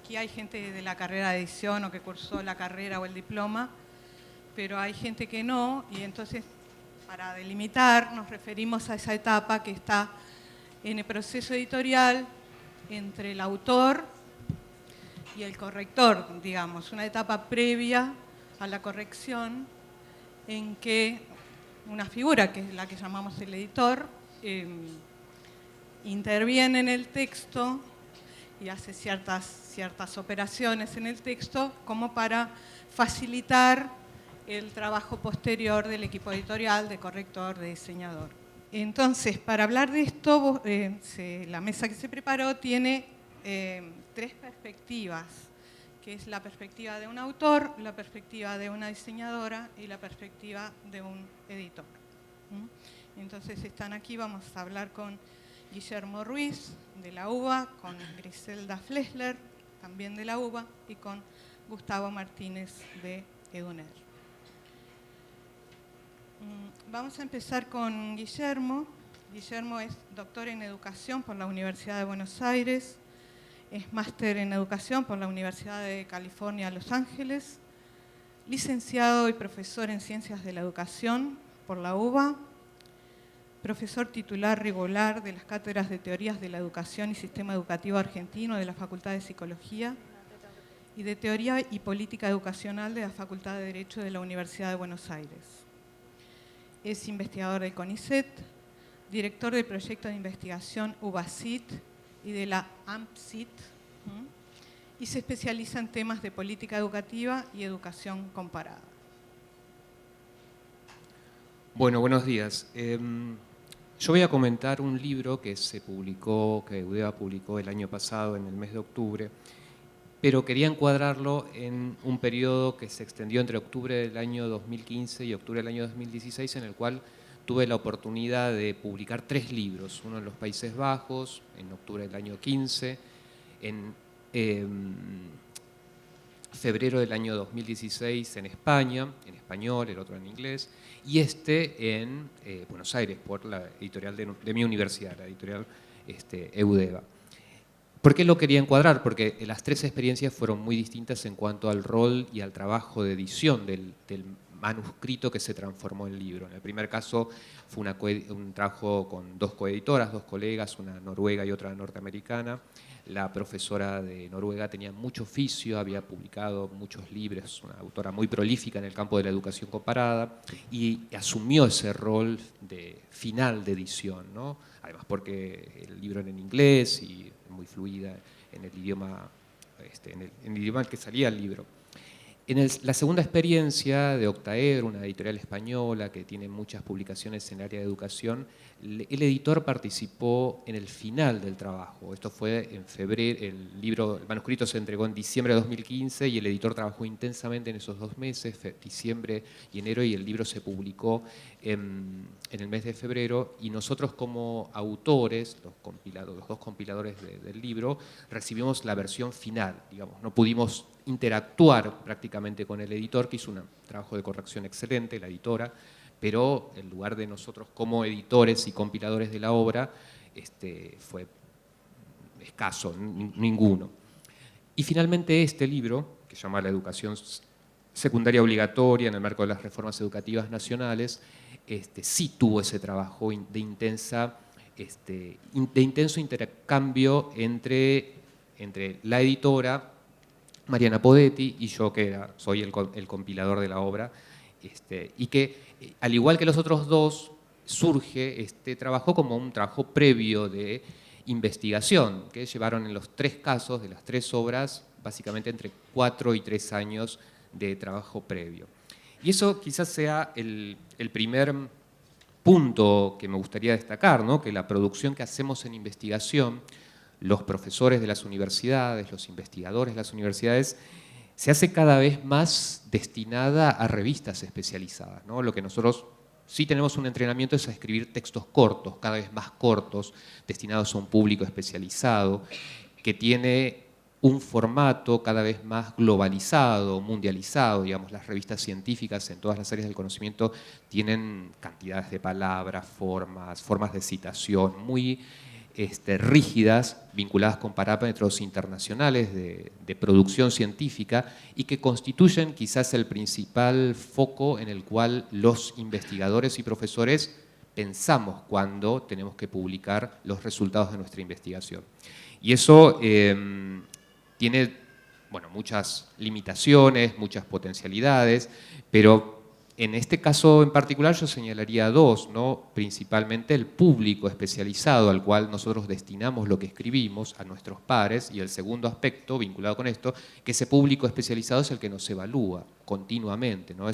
aquí hay gente de la carrera de edición o que cursó la carrera o el diploma, pero hay gente que no, y entonces para delimitar nos referimos a esa etapa que está en el proceso editorial entre el autor y el corrector, digamos, una etapa previa a la corrección en que una figura, que es la que llamamos el editor, interviene en el texto y hace ciertas operaciones en el texto como para facilitar el trabajo posterior del equipo editorial, de corrector, de diseñador. Entonces, para hablar de esto, la mesa que se preparó tiene tres perspectivas, que es la perspectiva de un autor, la perspectiva de una diseñadora y la perspectiva de un editor. Entonces están aquí, vamos a hablar con Guillermo Ruiz, de la UBA, con Griselda Flesler, también de la UBA, y con Gustavo Martínez, de EDUNER. Vamos a empezar con Guillermo. Guillermo es doctor en Educación por la Universidad de Buenos Aires, es máster en Educación por la Universidad de California, Los Ángeles, licenciado y profesor en Ciencias de la Educación por la UBA, profesor titular regular de las cátedras de Teorías de la Educación y Sistema Educativo Argentino de la Facultad de Psicología y de Teoría y Política Educacional de la Facultad de Derecho de la Universidad de Buenos Aires. Es investigador del CONICET, director del proyecto de investigación UBACIT y de la AMPCIT, y se especializa en temas de política educativa y educación comparada. Bueno, buenos días. Yo voy a comentar un libro que se publicó, que EUDEVA publicó el año pasado, en el mes de octubre, pero quería encuadrarlo en un periodo que se extendió entre octubre del año 2015 y octubre del año 2016, en el cual tuve la oportunidad de publicar 3 libros, uno en los Países Bajos, en octubre del año 15, en febrero del año 2016 en España, en español, el otro en inglés, y en Buenos Aires, por la editorial de mi universidad, la editorial EUDEVA. ¿Por qué lo quería encuadrar? Porque las 3 experiencias fueron muy distintas en cuanto al rol y al trabajo de edición del manuscrito que se transformó en libro. En el primer caso fue un trabajo con 2 coeditoras, 2 colegas, una noruega y otra norteamericana. La profesora de Noruega tenía mucho oficio, había publicado muchos libros, una autora muy prolífica en el campo de la educación comparada, y asumió ese rol de final de edición, ¿no? Además porque el libro era en inglés y muy fluida en el idioma, en el idioma en que salía el libro. La segunda experiencia de Octaedro, una editorial española que tiene muchas publicaciones en el área de educación, el editor participó en el final del trabajo. Esto fue en febrero, el manuscrito se entregó en diciembre de 2015 y el editor trabajó intensamente en esos 2 meses, diciembre y enero, y el libro se publicó en el mes de febrero, y nosotros como autores, los 2 compiladores del libro, recibimos la versión final, digamos, no pudimos interactuar prácticamente con el editor, que hizo un trabajo de corrección excelente, la editora, pero en lugar de nosotros como editores y compiladores de la obra, fue escaso, ninguno. Y finalmente este libro, que se llama La educación secundaria obligatoria en el marco de las reformas educativas nacionales, sí tuvo ese trabajo de intenso intercambio entre la editora, Mariana Podetti, y yo, que soy el compilador de la obra, y que, al igual que los otros 2, surge este trabajo como un trabajo previo de investigación, que llevaron en los 3 casos de las 3 obras, básicamente entre 4 y 3 años de trabajo previo. Y eso quizás sea el primer punto que me gustaría destacar, ¿no? Que la producción que hacemos en investigación, los profesores de las universidades, los investigadores de las universidades, se hace cada vez más destinada a revistas especializadas, ¿no? Lo que nosotros sí tenemos un entrenamiento es a escribir textos cortos, cada vez más cortos, destinados a un público especializado, que tiene un formato cada vez más globalizado, mundializado. Digamos, las revistas científicas en todas las áreas del conocimiento tienen cantidades de palabras, formas de citación muy rígidas, vinculadas con parámetros internacionales de producción científica y que constituyen quizás el principal foco en el cual los investigadores y profesores pensamos cuando tenemos que publicar los resultados de nuestra investigación. Y eso tiene muchas limitaciones, muchas potencialidades, pero en este caso en particular yo señalaría dos, ¿no? Principalmente el público especializado al cual nosotros destinamos lo que escribimos, a nuestros pares, y el segundo aspecto vinculado con esto, que ese público especializado es el que nos evalúa continuamente, ¿no?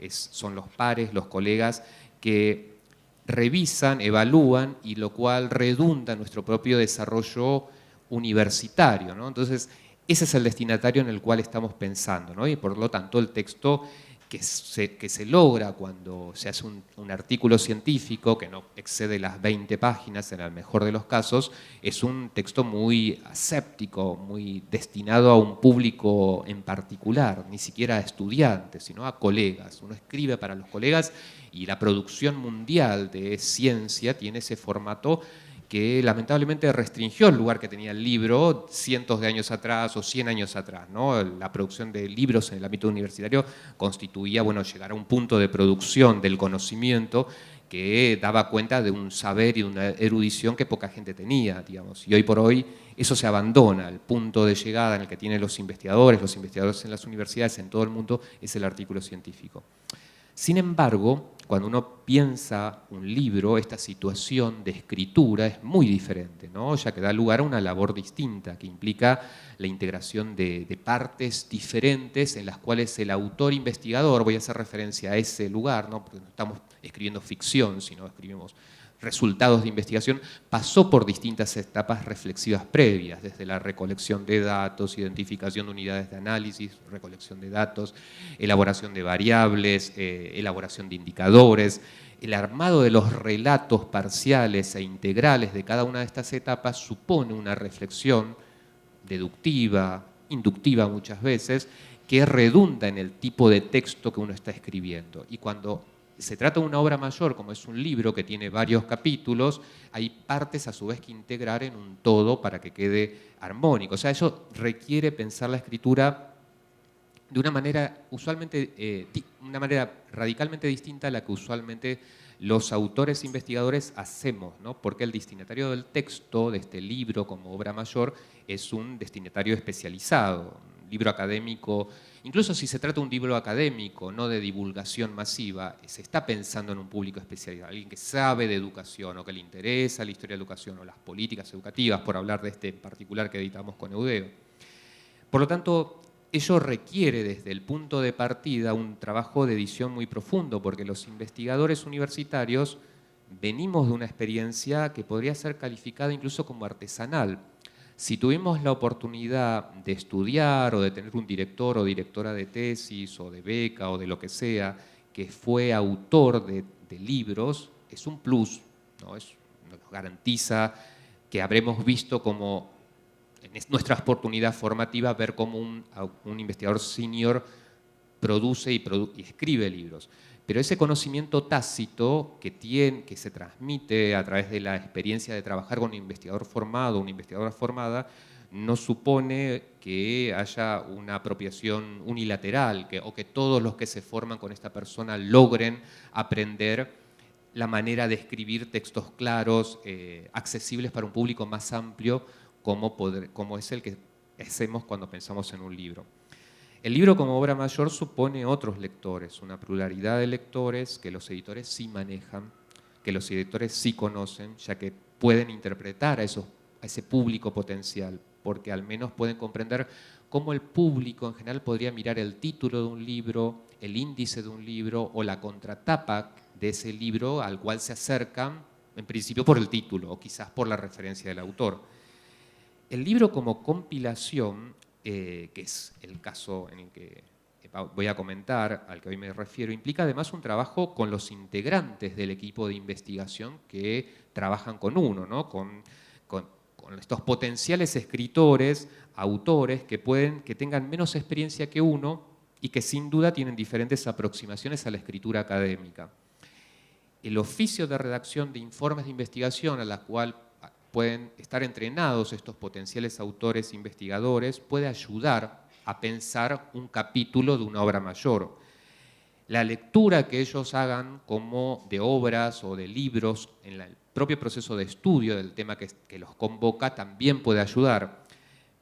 Son los pares, los colegas que revisan, evalúan, y lo cual redunda en nuestro propio desarrollo universitario, ¿no? Entonces, ese es el destinatario en el cual estamos pensando, ¿no? Y por lo tanto el texto que se logra cuando se hace un artículo científico que no excede las 20 páginas en el mejor de los casos, es un texto muy aséptico, muy destinado a un público en particular, ni siquiera a estudiantes, sino a colegas. Uno escribe para los colegas y la producción mundial de ciencia tiene ese formato que lamentablemente restringió el lugar que tenía el libro cientos de años atrás o 100 años atrás, ¿no? La producción de libros en el ámbito universitario constituía, llegar a un punto de producción del conocimiento que daba cuenta de un saber y una erudición que poca gente tenía, digamos. Y hoy por hoy eso se abandona. El punto de llegada en el que tienen los investigadores en las universidades en todo el mundo es el artículo científico. Sin embargo, cuando uno piensa un libro, esta situación de escritura es muy diferente, ¿no? Ya que da lugar a una labor distinta, que implica la integración de partes diferentes en las cuales el autor investigador, voy a hacer referencia a ese lugar, ¿no? Porque no estamos escribiendo ficción, sino escribimos resultados de investigación, pasó por distintas etapas reflexivas previas, desde la recolección de datos, identificación de unidades de análisis, recolección de datos, elaboración de variables, elaboración de indicadores, el armado de los relatos parciales e integrales de cada una de estas etapas supone una reflexión deductiva, inductiva muchas veces, que redunda en el tipo de texto que uno está escribiendo. Y cuando se trata de una obra mayor, como es un libro que tiene varios capítulos, hay partes a su vez que integrar en un todo para que quede armónico. O sea, eso requiere pensar la escritura de una manera una manera radicalmente distinta a la que usualmente los autores e investigadores hacemos, ¿no? Porque el destinatario del texto de este libro como obra mayor es un destinatario especializado, un libro académico. Incluso si se trata de un libro académico, no de divulgación masiva, se está pensando en un público especializado, alguien que sabe de educación o que le interesa la historia de la educación o las políticas educativas, por hablar de este en particular que editamos con Eudeo. Por lo tanto, ello requiere desde el punto de partida un trabajo de edición muy profundo, porque los investigadores universitarios venimos de una experiencia que podría ser calificada incluso como artesanal. Si tuvimos la oportunidad de estudiar o de tener un director o directora de tesis o de beca o de lo que sea, que fue autor de libros, es un plus, ¿no? Nos garantiza que habremos visto como en nuestra oportunidad formativa ver cómo un investigador senior produce y escribe libros. Pero ese conocimiento tácito que se transmite a través de la experiencia de trabajar con un investigador formado o una investigadora formada, no supone que haya una apropiación unilateral o que todos los que se forman con esta persona logren aprender la manera de escribir textos claros, accesibles para un público más amplio, como es el que hacemos cuando pensamos en un libro. El libro como obra mayor supone otros lectores, una pluralidad de lectores que los editores sí manejan, que los editores sí conocen, ya que pueden interpretar a ese público potencial, porque al menos pueden comprender cómo el público en general podría mirar el título de un libro, el índice de un libro o la contratapa de ese libro al cual se acercan, en principio por el título o quizás por la referencia del autor. El libro como compilación, que es el caso en el que voy a comentar, al que hoy me refiero, implica además un trabajo con los integrantes del equipo de investigación que trabajan con uno, ¿no? con estos potenciales escritores, autores que tengan menos experiencia que uno y que sin duda tienen diferentes aproximaciones a la escritura académica. El oficio de redacción de informes de investigación a la cual pueden estar entrenados estos potenciales autores investigadores, puede ayudar a pensar un capítulo de una obra mayor. La lectura que ellos hagan como de obras o de libros en el propio proceso de estudio del tema que los convoca también puede ayudar,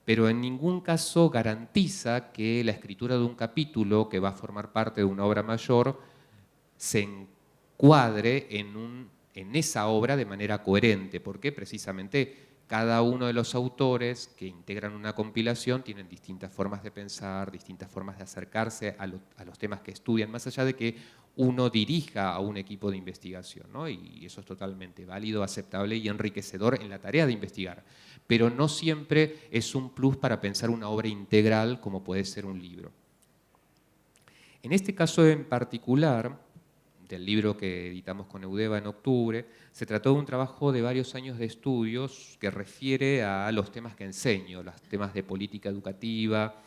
pero en ningún caso garantiza que la escritura de un capítulo que va a formar parte de una obra mayor se encuadre en esa obra de manera coherente, porque precisamente cada uno de los autores que integran una compilación tienen distintas formas de pensar, distintas formas de acercarse a los temas que estudian, más allá de que uno dirija a un equipo de investigación, ¿no? Y eso es totalmente válido, aceptable y enriquecedor en la tarea de investigar. Pero no siempre es un plus para pensar una obra integral como puede ser un libro. En este caso en particular, del libro que editamos con Eudeva en octubre, se trató de un trabajo de varios años de estudios que refiere a los temas que enseño, los temas de política educativa,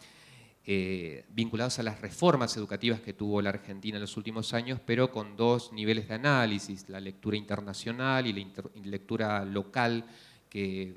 vinculados a las reformas educativas que tuvo la Argentina en los últimos años, pero con dos niveles de análisis, la lectura internacional y la lectura local que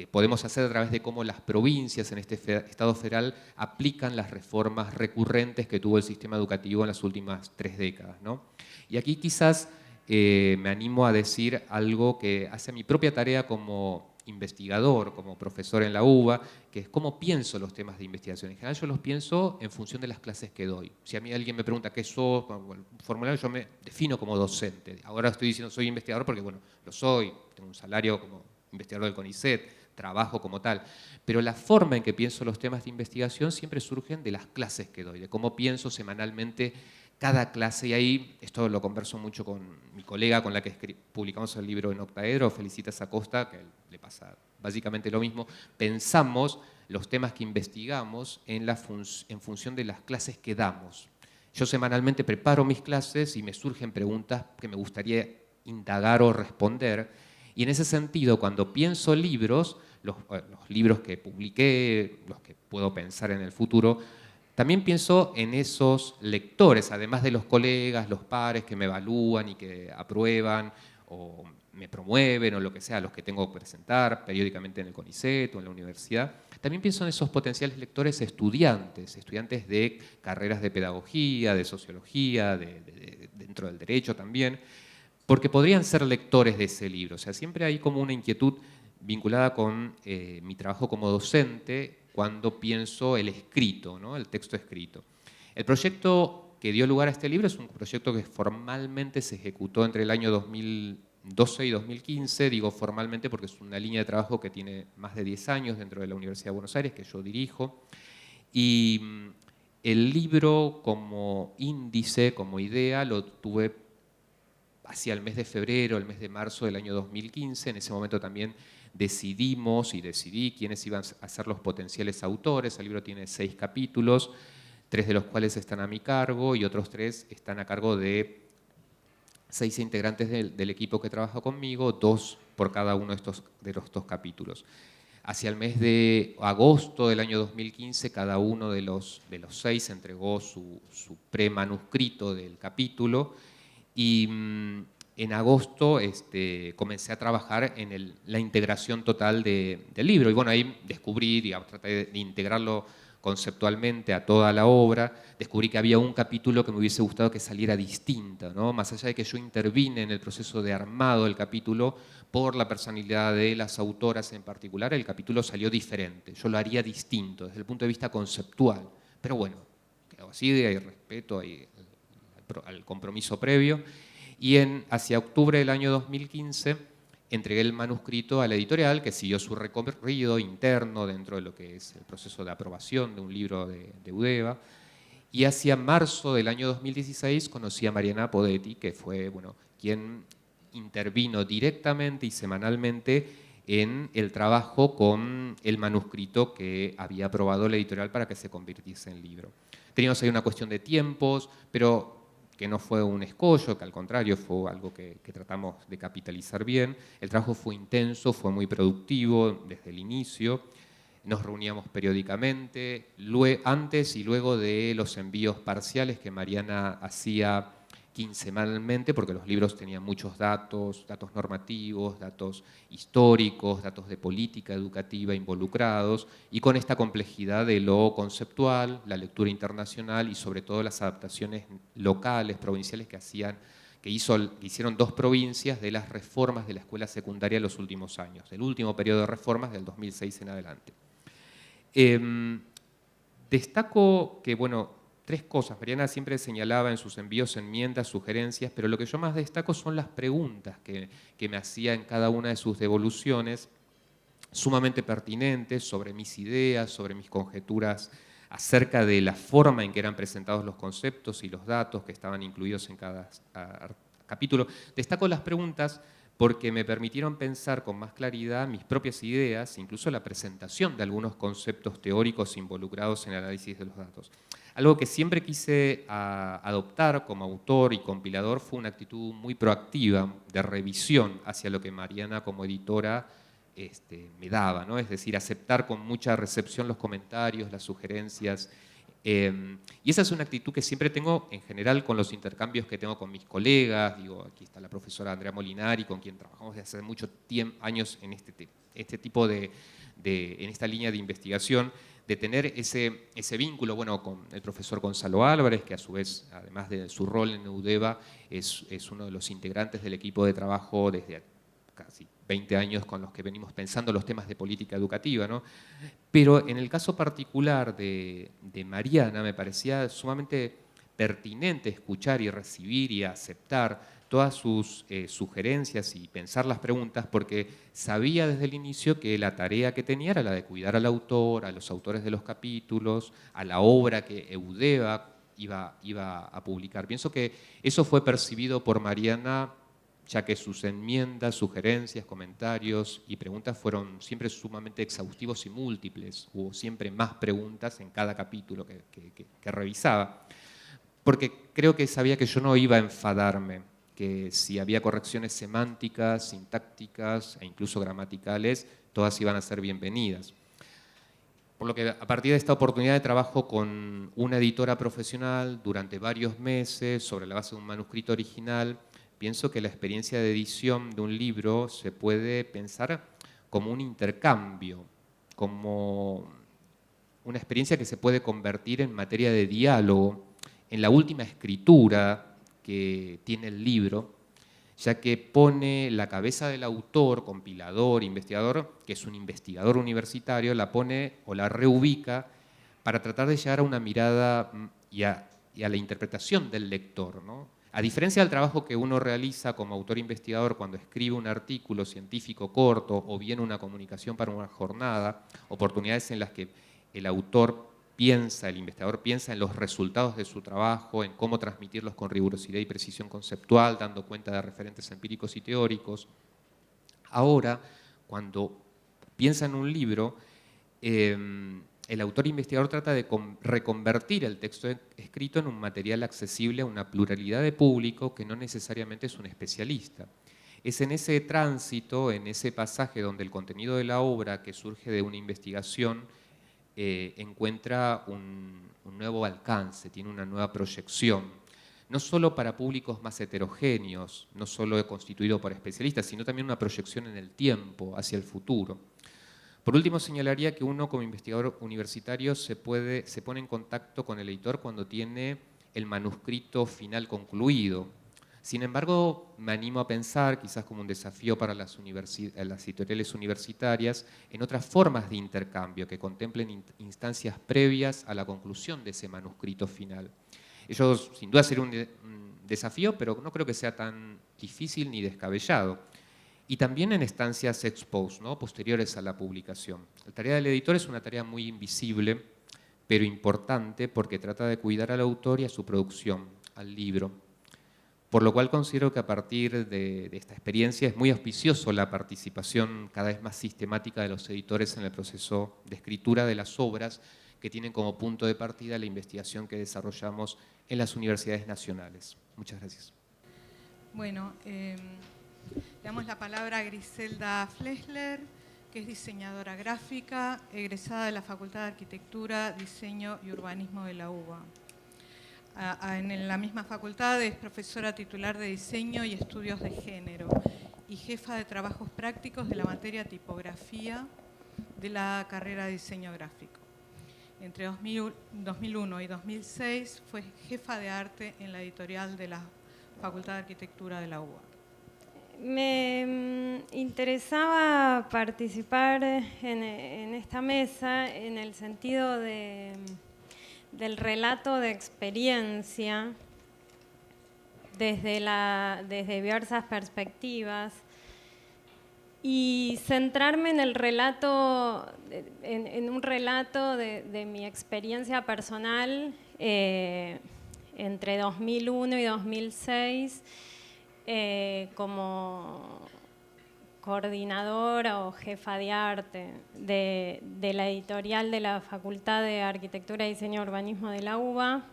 podemos hacer a través de cómo las provincias en este Estado federal aplican las reformas recurrentes que tuvo el sistema educativo en las últimas 3 décadas, ¿no? Y aquí quizás me animo a decir algo que hace mi propia tarea como investigador, como profesor en la UBA, que es cómo pienso los temas de investigación. En general yo los pienso en función de las clases que doy. Si a mí alguien me pregunta qué sos, bueno, formulario, yo me defino como docente. Ahora estoy diciendo soy investigador porque, bueno, lo soy, tengo un salario como investigador del CONICET, trabajo como tal, pero la forma en que pienso los temas de investigación siempre surgen de las clases que doy, de cómo pienso semanalmente cada clase, y ahí esto lo converso mucho con mi colega con la que publicamos el libro en Octaedro, Felicitas Acosta, que le pasa básicamente lo mismo. Pensamos los temas que investigamos en función de las clases que damos. Yo semanalmente preparo mis clases y me surgen preguntas que me gustaría indagar o responder. Y en ese sentido, cuando pienso libros, los libros que publiqué, los que puedo pensar en el futuro, también pienso en esos lectores, además de los colegas, los pares que me evalúan y que aprueban o me promueven o lo que sea, los que tengo que presentar periódicamente en el CONICET o en la universidad. También pienso en esos potenciales lectores estudiantes de carreras de pedagogía, de sociología, dentro del derecho también, porque podrían ser lectores de ese libro. O sea, siempre hay como una inquietud vinculada con mi trabajo como docente cuando pienso el escrito, ¿no? El texto escrito. El proyecto que dio lugar a este libro es un proyecto que formalmente se ejecutó entre el año 2012 y 2015. Digo formalmente porque es una línea de trabajo que tiene más de 10 años dentro de la Universidad de Buenos Aires, que yo dirijo. Y el libro como índice, como idea, lo tuve hacia el mes de febrero, el mes de marzo del año 2015. En ese momento también decidí quiénes iban a ser los potenciales autores. El libro tiene 6 capítulos, 3 de los cuales están a mi cargo y otros 3 están a cargo de 6 integrantes del equipo que trabaja conmigo, 2 por cada uno de los 2 capítulos. Hacia el mes de agosto del año 2015, cada uno de los 6 entregó su premanuscrito del capítulo. Y en agosto comencé a trabajar en la integración total del libro. Y bueno, ahí descubrí, digamos, traté de integrarlo conceptualmente a toda la obra. Descubrí que había un capítulo que me hubiese gustado que saliera distinto, ¿no? Más allá de que yo intervine en el proceso de armado del capítulo por la personalidad de las autoras en particular, el capítulo salió diferente. Yo lo haría distinto desde el punto de vista conceptual. Pero bueno, quedó así, hay respeto, hay al compromiso previo, y hacia octubre del año 2015 entregué el manuscrito a la editorial, que siguió su recorrido interno dentro de lo que es el proceso de aprobación de un libro de Eudeva, y hacia marzo del año 2016 conocí a Mariana Podetti, que fue quien intervino directamente y semanalmente en el trabajo con el manuscrito que había aprobado la editorial para que se convirtiese en libro. Teníamos ahí una cuestión de tiempos, pero que no fue un escollo, que al contrario fue algo que tratamos de capitalizar bien. El trabajo fue intenso, fue muy productivo desde el inicio. Nos reuníamos periódicamente, antes y luego de los envíos parciales que Mariana hacía quincenalmente, porque los libros tenían muchos datos, datos normativos, datos históricos, datos de política educativa involucrados, y con esta complejidad de lo conceptual, la lectura internacional y sobre todo las adaptaciones locales, provinciales que hicieron 2 provincias de las reformas de la escuela secundaria en los últimos años, del último periodo de reformas del 2006 en adelante. Destaco que, bueno, 3 cosas. Mariana siempre señalaba en sus envíos enmiendas, sugerencias, pero lo que yo más destaco son las preguntas que me hacía en cada una de sus devoluciones, sumamente pertinentes sobre mis ideas, sobre mis conjeturas acerca de la forma en que eran presentados los conceptos y los datos que estaban incluidos en cada capítulo. Destaco las preguntas porque me permitieron pensar con más claridad mis propias ideas, incluso la presentación de algunos conceptos teóricos involucrados en el análisis de los datos. Algo que siempre quise adoptar como autor y compilador fue una actitud muy proactiva de revisión hacia lo que Mariana como editora me daba, ¿no? Es decir, aceptar con mucha recepción los comentarios, las sugerencias. Y esa es una actitud que siempre tengo en general con los intercambios que tengo con mis colegas. Digo, aquí está la profesora Andrea Molinari, con quien trabajamos desde hace muchos años en este tipo en esta línea de investigación, de tener ese vínculo, bueno, con el profesor Gonzalo Álvarez, que a su vez, además de su rol en EUDEVA, es uno de los integrantes del equipo de trabajo desde casi 20 años con los que venimos pensando los temas de política educativa, ¿no? Pero en el caso particular de Mariana me parecía sumamente pertinente escuchar y recibir y aceptar todas sus sugerencias y pensar las preguntas, porque sabía desde el inicio que la tarea que tenía era la de cuidar al autor, a los autores de los capítulos, a la obra que EUDEVA iba a publicar. Pienso que eso fue percibido por Mariana, ya que sus enmiendas, sugerencias, comentarios y preguntas fueron siempre sumamente exhaustivos y múltiples. Hubo siempre más preguntas en cada capítulo que revisaba, porque creo que sabía que yo no iba a enfadarme, que si había correcciones semánticas, sintácticas e incluso gramaticales, todas iban a ser bienvenidas. Por lo que a partir de esta oportunidad de trabajo con una editora profesional durante varios meses sobre la base de un manuscrito original, pienso que la experiencia de edición de un libro se puede pensar como un intercambio, como una experiencia que se puede convertir en materia de diálogo, en la última escritura que tiene el libro, ya que pone la cabeza del autor, compilador, investigador, que es un investigador universitario, la pone o la reubica para tratar de llegar a una mirada y a la interpretación del lector, ¿no? A diferencia del trabajo que uno realiza como autor investigador cuando escribe un artículo científico corto o bien una comunicación para una jornada, oportunidades en las que el autor piensa, el investigador piensa en los resultados de su trabajo, en cómo transmitirlos con rigurosidad y precisión conceptual, dando cuenta de referentes empíricos y teóricos. Ahora, cuando piensa en un libro, el autor investigador trata de reconvertir el texto escrito en un material accesible a una pluralidad de público que no necesariamente es un especialista. Es en ese tránsito, en ese pasaje donde el contenido de la obra que surge de una investigación encuentra un nuevo alcance, tiene una nueva proyección, no solo para públicos más heterogéneos, no solo constituido por especialistas, sino también una proyección en el tiempo, hacia el futuro. Por último, señalaría que uno como investigador universitario se pone en contacto con el editor cuando tiene el manuscrito final concluido. Sin embargo, me animo a pensar, quizás como un desafío para las editoriales universitarias, en otras formas de intercambio que contemplen instancias previas a la conclusión de ese manuscrito final. Ello sin duda sería un desafío, pero no creo que sea tan difícil ni descabellado. Y también en estancias ex post, ¿no? Posteriores a la publicación. La tarea del editor es una tarea muy invisible, pero importante porque trata de cuidar al autor y a su producción, al libro. Por lo cual considero que a partir de esta experiencia es muy auspicioso la participación cada vez más sistemática de los editores en el proceso de escritura de las obras que tienen como punto de partida la investigación que desarrollamos en las universidades nacionales. Muchas gracias. Bueno, le damos la palabra a Griselda Flesler, que es diseñadora gráfica, egresada de la Facultad de Arquitectura, Diseño y Urbanismo de la UBA. En la misma facultad es profesora titular de Diseño y Estudios de Género y jefa de trabajos prácticos de la materia Tipografía de la carrera de Diseño Gráfico. Entre 2001 y 2006 fue jefa de arte en la editorial de la Facultad de Arquitectura de la UBA. Me interesaba participar en esta mesa en el sentido del relato de experiencia desde diversas perspectivas y centrarme en el relato, en un relato de mi experiencia personal entre 2001 y 2006 como coordinadora o jefa de arte de la editorial de la Facultad de Arquitectura, Diseño y Urbanismo de la UBA,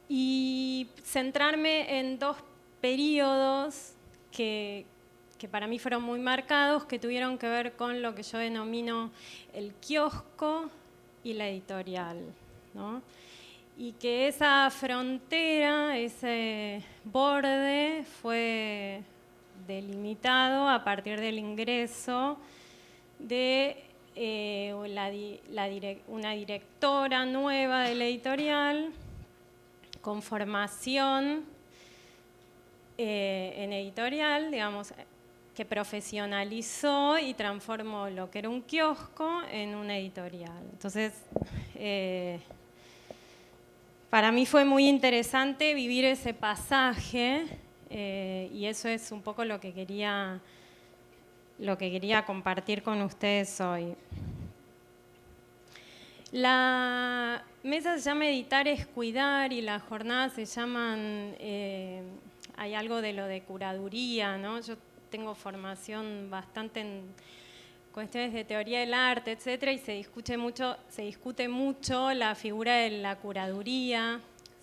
y centrarme en dos periodos que para mí fueron muy marcados, que tuvieron que ver con lo que yo denomino el kiosco y la editorial, ¿no? Y que esa frontera, ese borde fue delimitado a partir del ingreso de una directora nueva de la editorial con formación en editorial, digamos, que profesionalizó y transformó lo que era un kiosco en una editorial. Entonces, para mí fue muy interesante vivir ese pasaje y eso es un poco lo que quería compartir con ustedes hoy. La mesa se llama Editar es Cuidar y las jornadas se llaman, hay algo de lo de curaduría, ¿no? Yo tengo formación bastante en cuestiones de teoría del arte, etcétera, y se discute mucho la figura de la curaduría,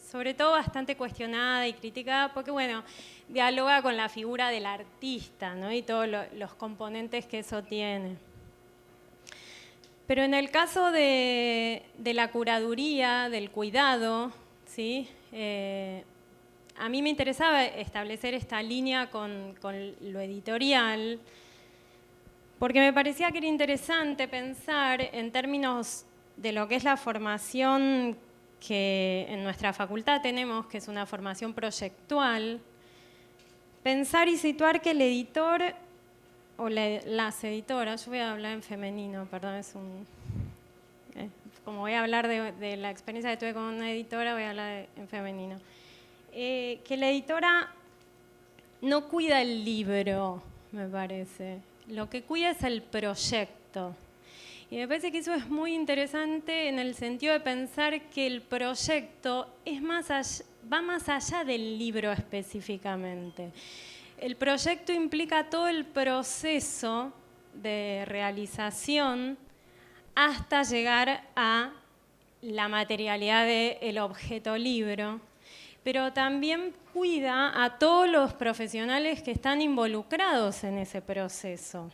sobre todo bastante cuestionada y criticada, porque bueno, dialoga con la figura del artista, ¿no? Y todos los componentes que eso tiene. Pero en el caso de la curaduría, del cuidado, ¿sí? A mí me interesaba establecer esta línea con lo editorial, porque me parecía que era interesante pensar en términos de lo que es la formación que en nuestra facultad tenemos, que es una formación proyectual, pensar y situar que el editor o las editoras, yo voy a hablar en femenino, perdón, como voy a hablar de la experiencia que tuve con una editora, voy a hablar en femenino. Que la editora no cuida el libro, me parece. Lo que cuida es el proyecto. Y me parece que eso es muy interesante en el sentido de pensar que el proyecto va más allá del libro específicamente. El proyecto implica todo el proceso de realización hasta llegar a la materialidad del objeto libro, pero también cuida a todos los profesionales que están involucrados en ese proceso,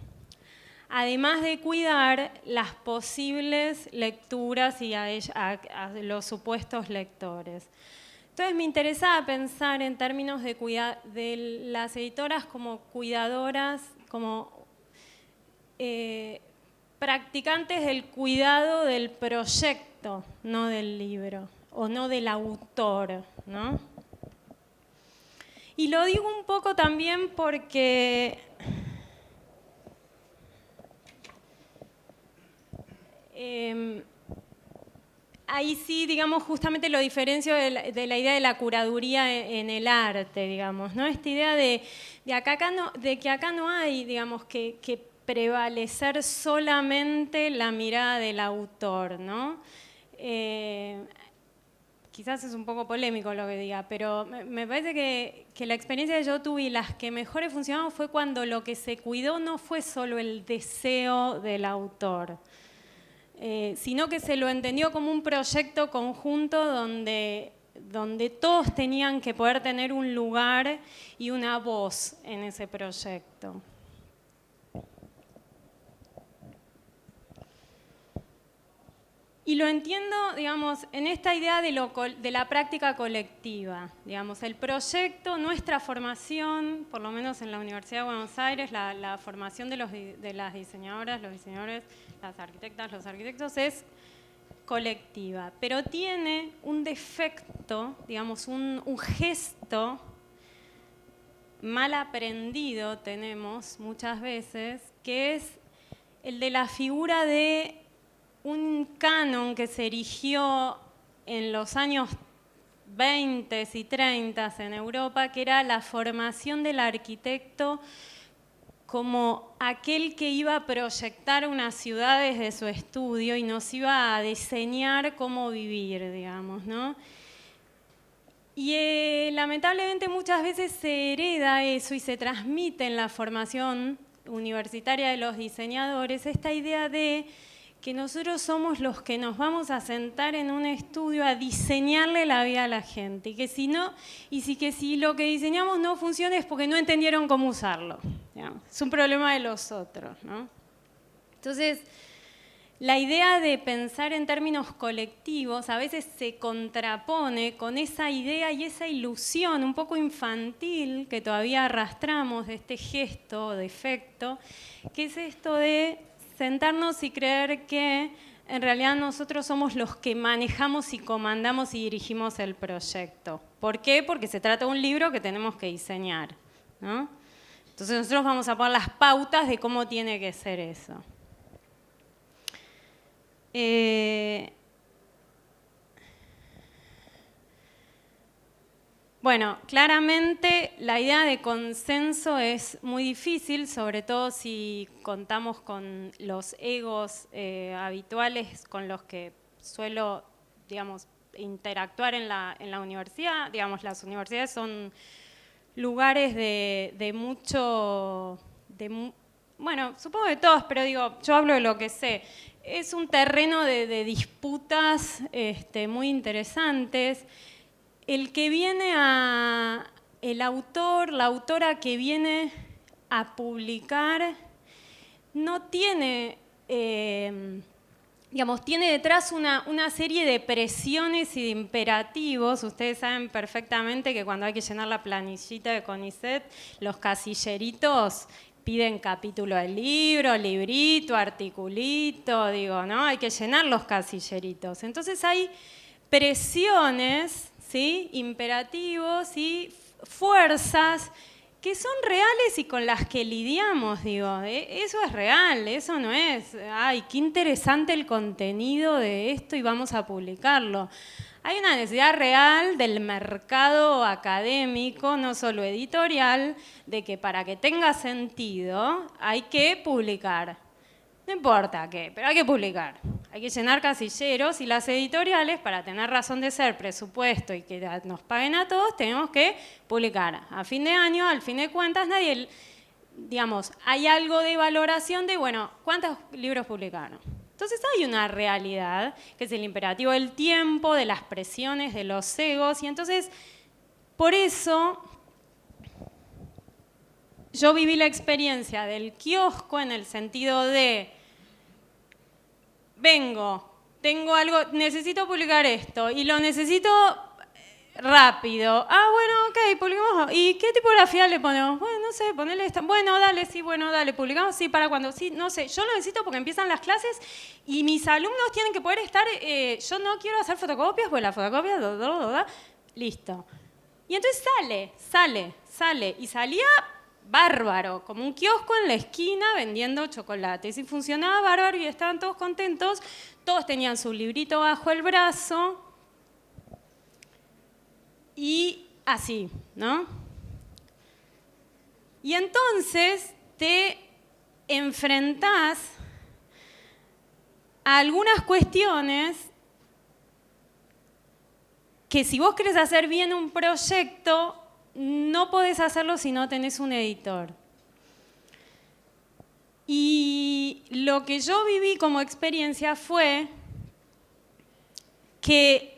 además de cuidar las posibles lecturas y a los supuestos lectores. Entonces me interesaba pensar en términos de las editoras como cuidadoras, como practicantes del cuidado del proyecto, no del libro, o no del autor, ¿no? Y lo digo un poco también porque ahí sí, digamos, justamente lo diferencio de la idea de la curaduría en el arte, digamos, ¿no? Esta idea de que acá no hay, digamos, que prevalecer solamente la mirada del autor, ¿no? Quizás es un poco polémico lo que diga, pero me parece que la experiencia que yo tuve y las que mejor funcionaron fue cuando lo que se cuidó no fue solo el deseo del autor, sino que se lo entendió como un proyecto conjunto donde todos tenían que poder tener un lugar y una voz en ese proyecto. Y lo entiendo, digamos, en esta idea de la práctica colectiva. Digamos, el proyecto, nuestra formación, por lo menos en la Universidad de Buenos Aires, la formación de las diseñadoras, los diseñadores, las arquitectas, los arquitectos, es colectiva. Pero tiene un defecto, digamos, un gesto mal aprendido tenemos muchas veces, que es el de la figura de un canon que se erigió en los años 20 y 30 en Europa, que era la formación del arquitecto como aquel que iba a proyectar una ciudad desde su estudio y nos iba a diseñar cómo vivir, digamos, ¿no? Y lamentablemente muchas veces se hereda eso y se transmite en la formación universitaria de los diseñadores esta idea de que nosotros somos los que nos vamos a sentar en un estudio a diseñarle la vida a la gente y que si lo que diseñamos no funciona es porque no entendieron cómo usarlo, digamos. Es un problema de los otros, ¿no? Entonces, la idea de pensar en términos colectivos a veces se contrapone con esa idea y esa ilusión un poco infantil que todavía arrastramos de este gesto o defecto, que es esto de sentarnos y creer que en realidad nosotros somos los que manejamos y comandamos y dirigimos el proyecto. ¿Por qué? Porque se trata de un libro que tenemos que diseñar, ¿no? Entonces nosotros vamos a poner las pautas de cómo tiene que ser eso. Bueno, claramente la idea de consenso es muy difícil, sobre todo si contamos con los egos habituales con los que suelo, digamos, interactuar en la universidad. Digamos, las universidades son lugares de mucho, bueno, supongo de todos, pero digo, yo hablo de lo que sé. Es un terreno de disputas muy interesantes. El que viene el autor, la autora que viene a publicar, no tiene, digamos, tiene detrás una serie de presiones y de imperativos. Ustedes saben perfectamente que cuando hay que llenar la planillita de CONICET, los casilleritos piden capítulo del libro, librito, articulito, digo, ¿no? Hay que llenar los casilleritos. Entonces hay presiones, ¿sí? Imperativos y fuerzas que son reales y con las que lidiamos, digo. Eso es real, eso no es, ay, qué interesante el contenido de esto y vamos a publicarlo. Hay una necesidad real del mercado académico, no solo editorial, de que para que tenga sentido hay que publicar. No importa qué, pero hay que publicar. Hay que llenar casilleros y las editoriales, para tener razón de ser, presupuesto y que nos paguen a todos, tenemos que publicar. A fin de año, al fin de cuentas, nadie, digamos, hay algo de valoración de, bueno, ¿cuántos libros publicaron? Entonces hay una realidad, que es el imperativo del tiempo, de las presiones, de los egos, y entonces, por eso, yo viví la experiencia del kiosco en el sentido de, tengo algo, necesito publicar esto, y lo necesito rápido. Ah, bueno, ok, publicamos. ¿Y qué tipografía le ponemos? Bueno, no sé, ponele esta. Bueno, dale, sí, bueno, dale, publicamos. Sí, para cuando, sí, no sé. Yo lo necesito porque empiezan las clases y mis alumnos tienen que poder estar, yo no quiero hacer fotocopias, pues la fotocopia, listo. Y entonces sale. Y salía bárbaro, como un kiosco en la esquina vendiendo chocolates. Y funcionaba bárbaro y estaban todos contentos. Todos tenían su librito bajo el brazo. Y así, ¿no? Y entonces te enfrentás a algunas cuestiones que si vos querés hacer bien un proyecto, no podés hacerlo si no tenés un editor. Y lo que yo viví como experiencia fue que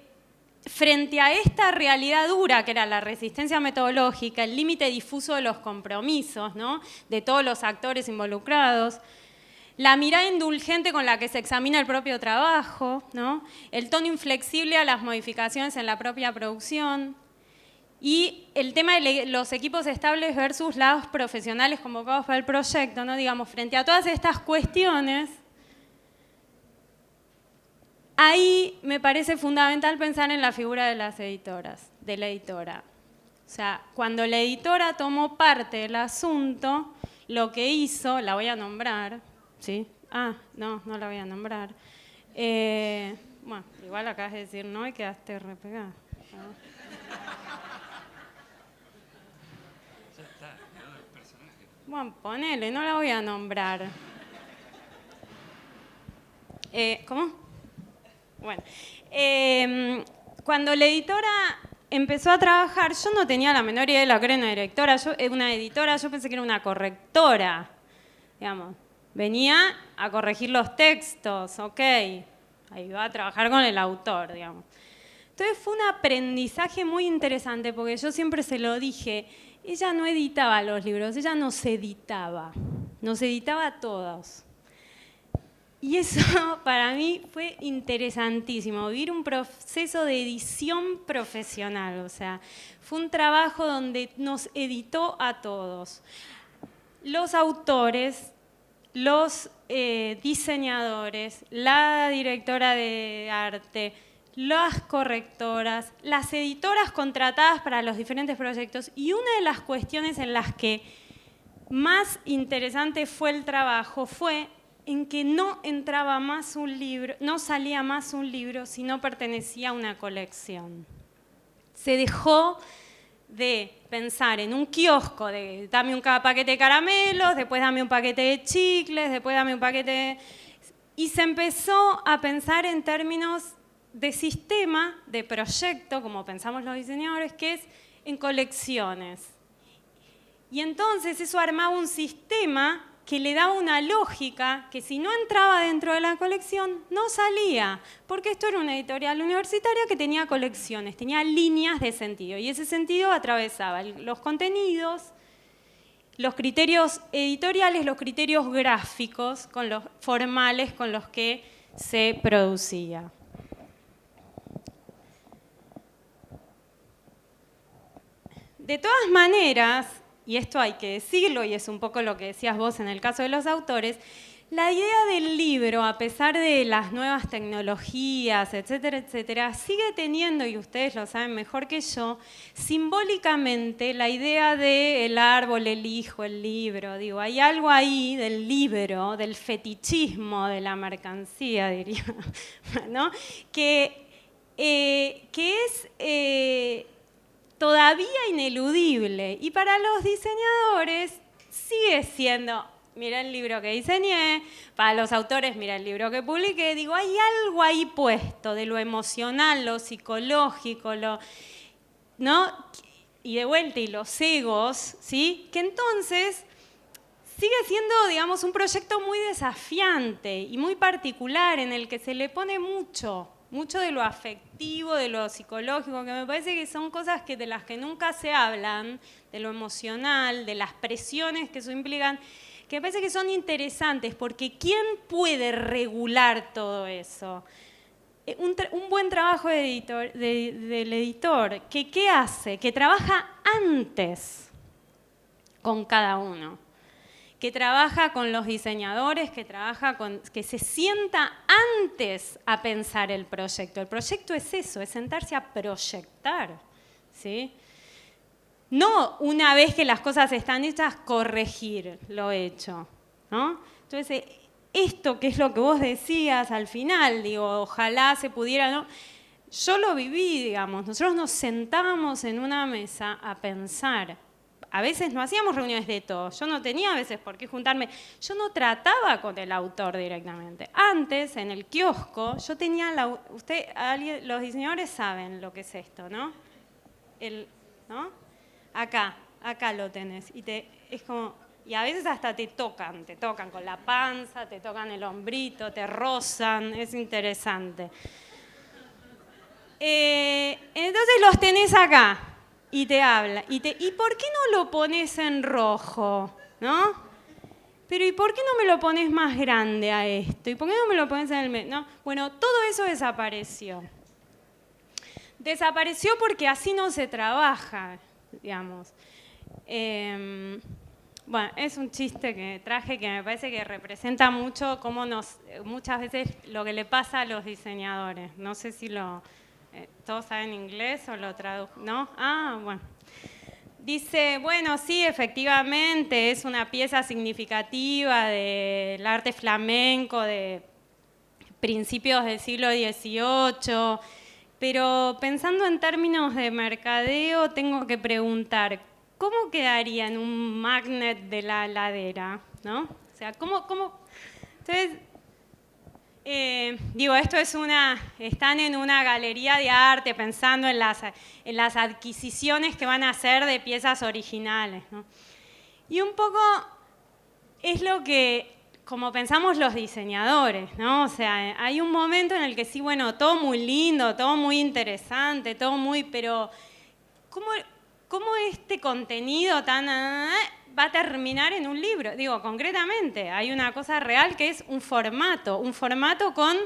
frente a esta realidad dura, que era la resistencia metodológica, el límite difuso de los compromisos, ¿no? De todos los actores involucrados, la mirada indulgente con la que se examina el propio trabajo, ¿no? El tono inflexible a las modificaciones en la propia producción, y el tema de los equipos estables versus los profesionales convocados para el proyecto, ¿no? Digamos, frente a todas estas cuestiones, ahí me parece fundamental pensar en la figura de las editoras, de la editora. O sea, cuando la editora tomó parte del asunto, lo que hizo, la voy a nombrar, ¿sí? No la voy a nombrar. Bueno, igual acabas de decir no y quedaste repegada. Bueno, ponele, no la voy a nombrar. ¿Cómo? Bueno, cuando la editora empezó a trabajar, yo no tenía la menor idea de lo que era una editora, yo pensé que era una correctora, digamos. Venía a corregir los textos, ok, ahí va a trabajar con el autor, digamos. Entonces fue un aprendizaje muy interesante, porque yo siempre se lo dije, ella no editaba los libros, ella nos editaba todos. Y eso para mí fue interesantísimo, vivir un proceso de edición profesional, o sea, fue un trabajo donde nos editó a todos. Los autores, los diseñadores, la directora de arte, las correctoras, las editoras contratadas para los diferentes proyectos, y una de las cuestiones en las que más interesante fue el trabajo fue en que no entraba más un libro, no salía más un libro si no pertenecía a una colección. Se dejó de pensar en un kiosco de dame un paquete de caramelos, después dame un paquete de chicles, después dame un paquete de... Y se empezó a pensar en términos de sistema, de proyecto, como pensamos los diseñadores, que es en colecciones. Y entonces eso armaba un sistema que le daba una lógica que si no entraba dentro de la colección, no salía, porque esto era una editorial universitaria que tenía colecciones, tenía líneas de sentido, y ese sentido atravesaba los contenidos, los criterios editoriales, los criterios gráficos, con los formales con los que se producía. De todas maneras, y esto hay que decirlo, y es un poco lo que decías vos en el caso de los autores, la idea del libro, a pesar de las nuevas tecnologías, etcétera, etcétera, sigue teniendo, y ustedes lo saben mejor que yo, simbólicamente la idea del árbol, el hijo, el libro. Digo, hay algo ahí del libro, del fetichismo de la mercancía, diría, ¿no? que es... todavía ineludible, y para los diseñadores sigue siendo, mira el libro que diseñé, para los autores, mira el libro que publiqué. Digo, hay algo ahí puesto de lo emocional, lo psicológico, ¿no? Y de vuelta, y los egos, ¿sí? Que entonces sigue siendo, digamos, un proyecto muy desafiante y muy particular, en el que se le pone mucho de lo afectivo, de lo psicológico, que me parece que son cosas de las que nunca se hablan, de lo emocional, de las presiones que eso implican, que me parece que son interesantes, porque ¿quién puede regular todo eso? Un buen trabajo del editor, ¿qué hace? Que trabaja antes con cada uno, que trabaja con los diseñadores, que se sienta antes a pensar el proyecto. El proyecto es eso, es sentarse a proyectar, ¿sí? No una vez que las cosas están hechas, corregir lo hecho, ¿no? Entonces, esto que es lo que vos decías al final, digo, ojalá se pudiera, ¿no? Yo lo viví, digamos, nosotros nos sentábamos en una mesa a pensar. A veces no hacíamos reuniones de todos, yo no tenía a veces por qué juntarme, yo no trataba con el autor directamente. Antes, en el kiosco, yo tenía, los diseñadores saben lo que es esto, ¿no? ¿No? Acá lo tenés, es como, y a veces hasta te tocan con la panza, te tocan el hombrito, te rozan, es interesante. Entonces los tenés acá. Y te habla. ¿Y por qué no lo pones en rojo? ¿No? pero ¿y por qué no me lo pones más grande a esto? ¿Y por qué no me lo pones en el medio? ¿No? Bueno, todo eso desapareció. Desapareció porque así no se trabaja, digamos. Bueno, es un chiste que traje que me parece que representa mucho cómo muchas veces lo que le pasa a los diseñadores. No sé si todos saben inglés o lo traduzco, ¿no? Ah, bueno. Dice, bueno, sí, efectivamente, es una pieza significativa del arte flamenco de principios del siglo XVIII, pero pensando en términos de mercadeo, tengo que preguntar, ¿cómo quedaría en un magnet de la heladera? ¿No? O sea, ¿cómo? Entonces, digo, están en una galería de arte pensando en las adquisiciones que van a hacer de piezas originales, ¿no? Y un poco es lo que, como pensamos los diseñadores, ¿no? O sea, hay un momento en el que sí, bueno, todo muy lindo, todo muy interesante, todo muy, pero ¿cómo este contenido tan va a terminar en un libro? Digo, concretamente, hay una cosa real que es un formato con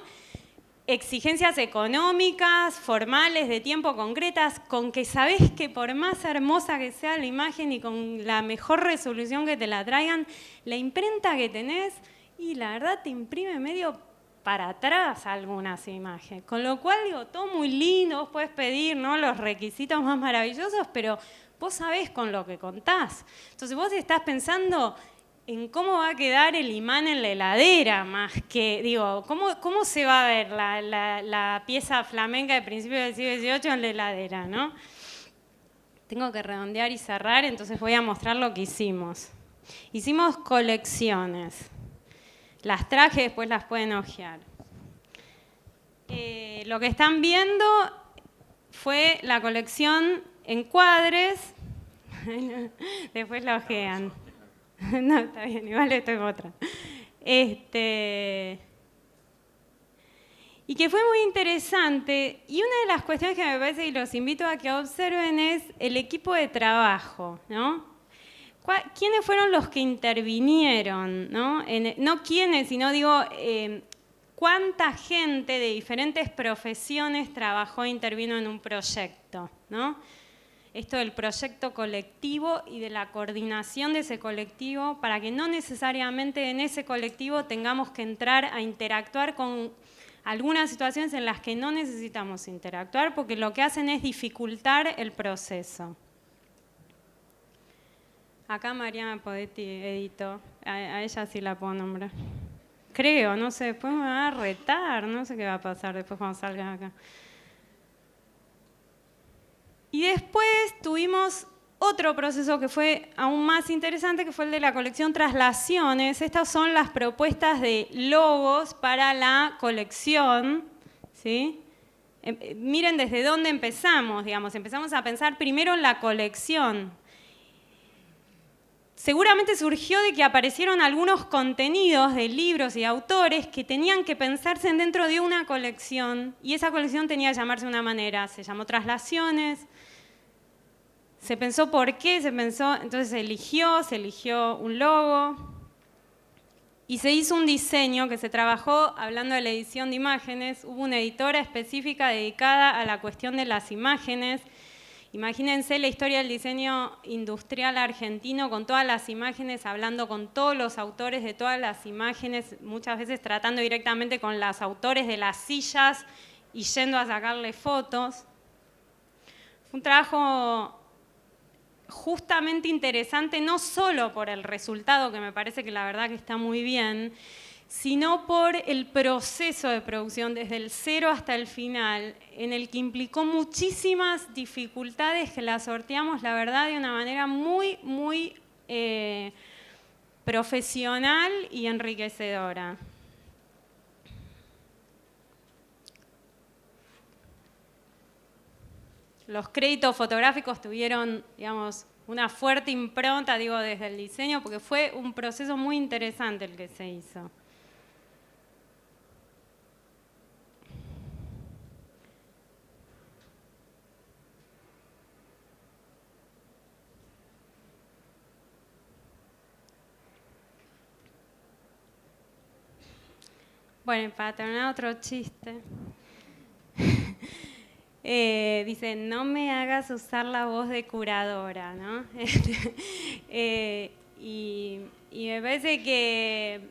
exigencias económicas, formales, de tiempo concretas, con que sabés que por más hermosa que sea la imagen y con la mejor resolución que te la traigan, la imprenta que tenés, y la verdad te imprime medio para atrás algunas imágenes. Con lo cual, digo, todo muy lindo, vos podés pedir, ¿no?, los requisitos más maravillosos, pero vos sabés con lo que contás. Entonces vos estás pensando en cómo va a quedar el imán en la heladera, más que, digo, cómo se va a ver la pieza flamenca de principios del siglo XVIII en la heladera, ¿no? Tengo que redondear y cerrar, entonces voy a mostrar lo que hicimos. Hicimos colecciones. Las traje, después las pueden hojear. Lo que están viendo fue la colección encuadres. Después la hojean. No, está bien, igual esto es otra. Y que fue muy interesante. Y una de las cuestiones que me parece y los invito a que observen es el equipo de trabajo, ¿no? ¿Quiénes fueron los que intervinieron? No quiénes, sino digo, cuánta gente de diferentes profesiones trabajó e intervino en un proyecto, ¿no? Esto del proyecto colectivo y de la coordinación de ese colectivo para que no necesariamente en ese colectivo tengamos que entrar a interactuar con algunas situaciones en las que no necesitamos interactuar porque lo que hacen es dificultar el proceso. Acá Mariana Podetti editó, a ella sí la puedo nombrar. Creo, no sé, después me van a retar, no sé qué va a pasar después cuando salgan acá. Y después tuvimos otro proceso que fue aún más interesante, que fue el de la colección Traslaciones. Estas son las propuestas de logos para la colección, ¿sí? Miren desde dónde empezamos, digamos. Empezamos a pensar primero en la colección. Seguramente surgió de que aparecieron algunos contenidos de libros y autores que tenían que pensarse dentro de una colección y esa colección tenía que llamarse de una manera. Se llamó Traslaciones. Se pensó por qué, entonces se eligió un logo y se hizo un diseño que se trabajó, hablando de la edición de imágenes, hubo una editora específica dedicada a la cuestión de las imágenes. Imagínense la historia del diseño industrial argentino con todas las imágenes, hablando con todos los autores de todas las imágenes, muchas veces tratando directamente con los autores de las sillas y yendo a sacarle fotos. Fue un trabajo justamente interesante, no solo por el resultado, que me parece que la verdad que está muy bien, sino por el proceso de producción desde el cero hasta el final, en el que implicó muchísimas dificultades que las sorteamos, la verdad, de una manera muy, muy profesional y enriquecedora. Los créditos fotográficos tuvieron, digamos, una fuerte impronta, digo, desde el diseño, porque fue un proceso muy interesante el que se hizo. Bueno, para terminar otro chiste. Dice, no me hagas usar la voz de curadora, ¿no? Y me parece que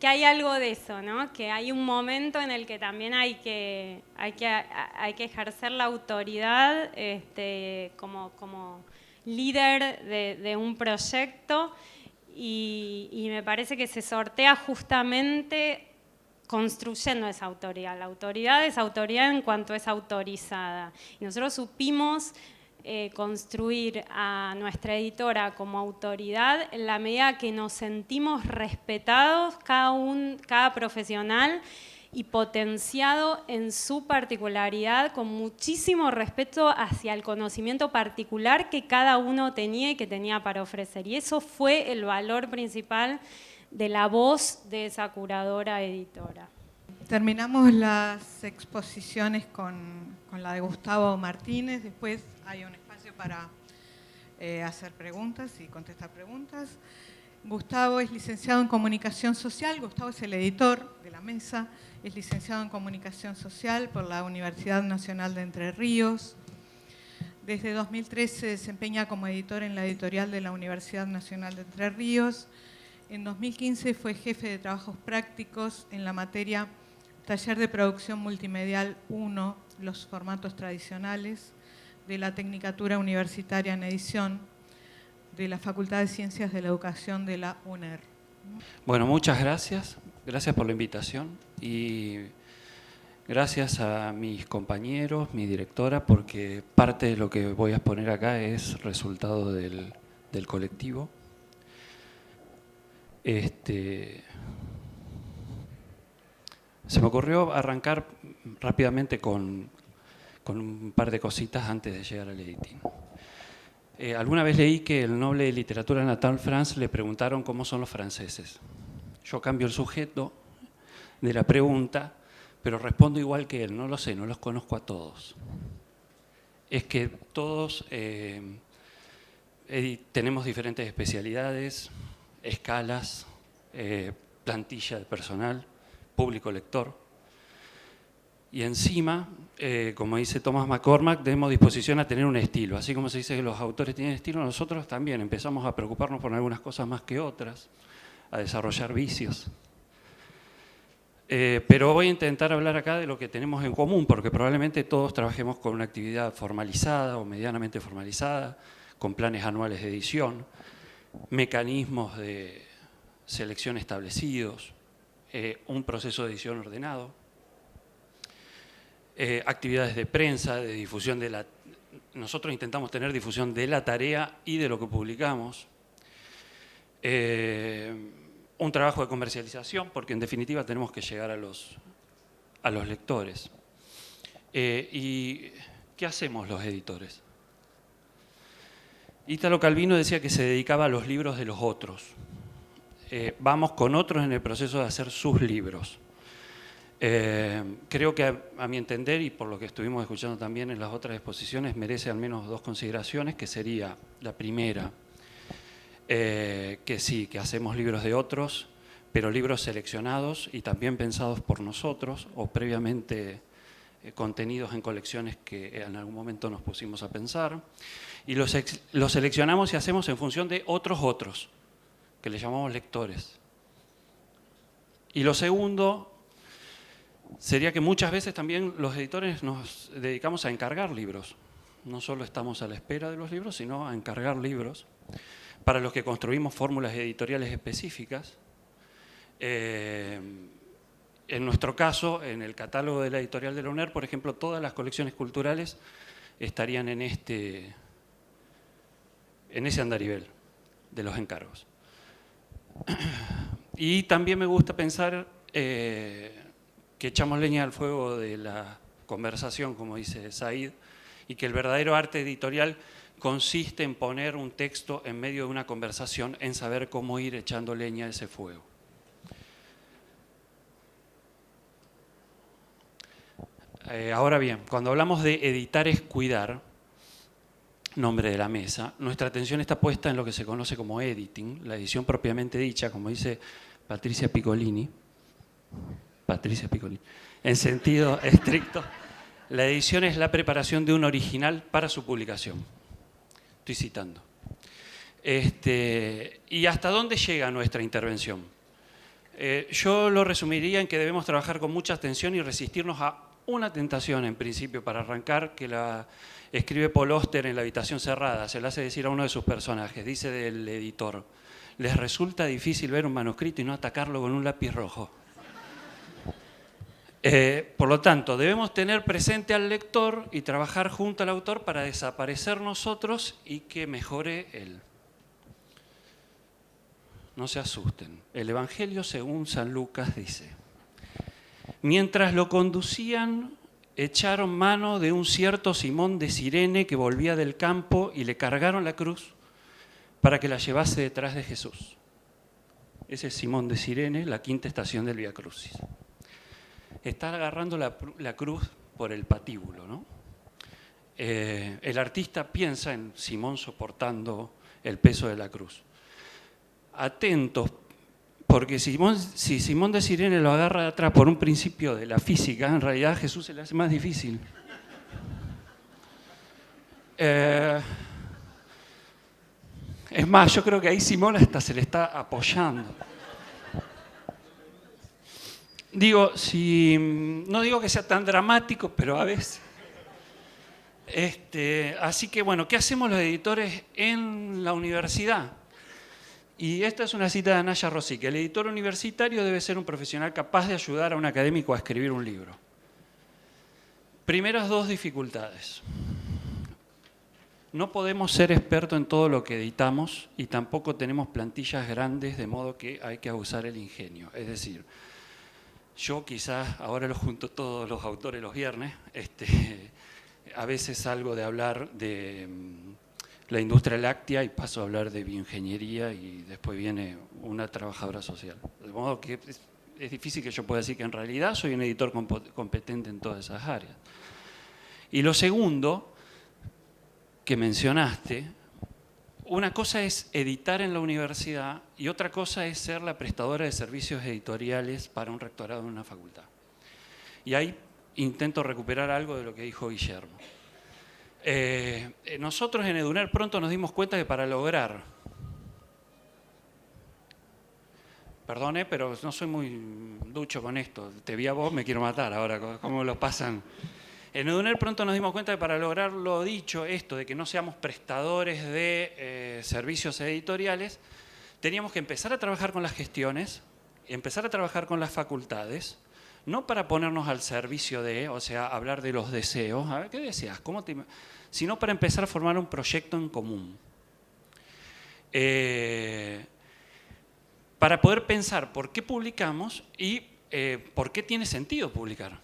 hay algo de eso, ¿no? Que hay un momento en el que también hay que ejercer la autoridad como líder de un proyecto y me parece que se sortea justamente construyendo esa autoridad. La autoridad es autoridad en cuanto es autorizada. Y nosotros supimos construir a nuestra editora como autoridad en la medida que nos sentimos respetados, cada profesional, y potenciado en su particularidad, con muchísimo respeto hacia el conocimiento particular que cada uno tenía y que tenía para ofrecer. Y eso fue el valor principal de la voz de esa curadora editora. Terminamos las exposiciones con la de Gustavo Martínez. Después hay un espacio para hacer preguntas y contestar preguntas. Gustavo es licenciado en Comunicación Social. Gustavo es el editor de la mesa. Es licenciado en Comunicación Social por la Universidad Nacional de Entre Ríos. Desde 2013 se desempeña como editor en la editorial de la Universidad Nacional de Entre Ríos. En 2015 fue jefe de trabajos prácticos en la materia Taller de Producción Multimedial 1, los formatos tradicionales, de la Tecnicatura Universitaria en Edición, de la Facultad de Ciencias de la Educación de la UNER. Bueno, muchas gracias. Gracias por la invitación y gracias a mis compañeros, mi directora, porque parte de lo que voy a exponer acá es resultado del colectivo. Se me ocurrió arrancar rápidamente con un par de cositas antes de llegar al editing. Alguna vez leí que el noble de literatura Nathan France le preguntaron cómo son los franceses. Yo cambio el sujeto de la pregunta, pero respondo igual que él, no lo sé, no los conozco a todos. Es que todos tenemos diferentes especialidades, escalas, plantilla de personal, público lector. Y encima, como dice Thomas McCormack, tenemos disposición a tener un estilo. Así como se dice que los autores tienen estilo, nosotros también empezamos a preocuparnos por algunas cosas más que otras, a desarrollar vicios. Pero voy a intentar hablar acá de lo que tenemos en común, porque probablemente todos trabajemos con una actividad formalizada o medianamente formalizada, con planes anuales de edición, mecanismos de selección establecidos, un proceso de edición ordenado, actividades de prensa, de difusión de la... Nosotros intentamos tener difusión de la tarea y de lo que publicamos. Un trabajo de comercialización, porque en definitiva tenemos que llegar a los lectores. ¿Y qué hacemos los editores? Italo Calvino decía que se dedicaba a los libros de los otros. Vamos con otros en el proceso de hacer sus libros. Creo que a mi entender, y por lo que estuvimos escuchando también en las otras exposiciones, merece al menos dos consideraciones, que sería la primera, que sí, que hacemos libros de otros, pero libros seleccionados y también pensados por nosotros o previamente contenidos en colecciones que en algún momento nos pusimos a pensar. Y los seleccionamos y hacemos en función de otros, que le llamamos lectores. Y lo segundo sería que muchas veces también los editores nos dedicamos a encargar libros. No solo estamos a la espera de los libros, sino a encargar libros, para los que construimos fórmulas editoriales específicas. En nuestro caso, en el catálogo de la editorial de la UNER, por ejemplo, todas las colecciones culturales estarían en ese andarivel de los encargos. Y también me gusta pensar que echamos leña al fuego de la conversación, como dice Said, y que el verdadero arte editorial consiste en poner un texto en medio de una conversación, en saber cómo ir echando leña a ese fuego. Ahora bien, cuando hablamos de editar es cuidar, nombre de la mesa, nuestra atención está puesta en lo que se conoce como editing, la edición propiamente dicha, como dice Patricia Piccolini. Patricia Piccolini. En sentido estricto, la edición es la preparación de un original para su publicación. Estoy citando. ¿Y hasta dónde llega nuestra intervención? Yo lo resumiría en que debemos trabajar con mucha atención y resistirnos a una tentación, en principio, para arrancar, que la escribe Paul Auster en La habitación cerrada. Se la hace decir a uno de sus personajes, dice del editor: les resulta difícil ver un manuscrito y no atacarlo con un lápiz rojo. Por lo tanto, debemos tener presente al lector y trabajar junto al autor para desaparecer nosotros y que mejore él. No se asusten. El Evangelio según San Lucas dice: mientras lo conducían, echaron mano de un cierto Simón de Cirene que volvía del campo y le cargaron la cruz para que la llevase detrás de Jesús. Ese es Simón de Cirene, la quinta estación del Vía Crucis. Está agarrando la cruz por el patíbulo, ¿no? El artista piensa en Simón soportando el peso de la cruz. Atentos, porque si Simón de Cirene lo agarra de atrás por un principio de la física, en realidad a Jesús se le hace más difícil. Es más, yo creo que ahí Simón hasta se le está apoyando. Digo, no digo que sea tan dramático, pero a veces. Así que bueno, ¿qué hacemos los editores en la universidad? Y esta es una cita de Anaya Rosique: el editor universitario debe ser un profesional capaz de ayudar a un académico a escribir un libro. Primeras dos dificultades. No podemos ser expertos en todo lo que editamos y tampoco tenemos plantillas grandes, de modo que hay que abusar el ingenio. Es decir, yo quizás, ahora lo junto todos los autores los viernes, a veces salgo de hablar de la industria láctea y paso a hablar de bioingeniería y después viene una trabajadora social. De modo que es difícil que yo pueda decir que en realidad soy un editor competente en todas esas áreas. Y lo segundo que mencionaste, una cosa es editar en la universidad y otra cosa es ser la prestadora de servicios editoriales para un rectorado en una facultad. Y ahí intento recuperar algo de lo que dijo Guillermo. Nosotros en EDUNER pronto nos dimos cuenta que para lograr... Perdone, pero no soy muy ducho con esto. Te vi a vos, me quiero matar ahora, ¿cómo lo pasan? En EDUNER pronto nos dimos cuenta que para lograr lo dicho, esto de que no seamos prestadores de servicios editoriales, teníamos que empezar a trabajar con las gestiones, empezar a trabajar con las facultades, no para ponernos al servicio de, o sea, hablar de los deseos, a ver, ¿qué deseas? Sino para empezar a formar un proyecto en común. Para poder pensar por qué publicamos y por qué tiene sentido publicar.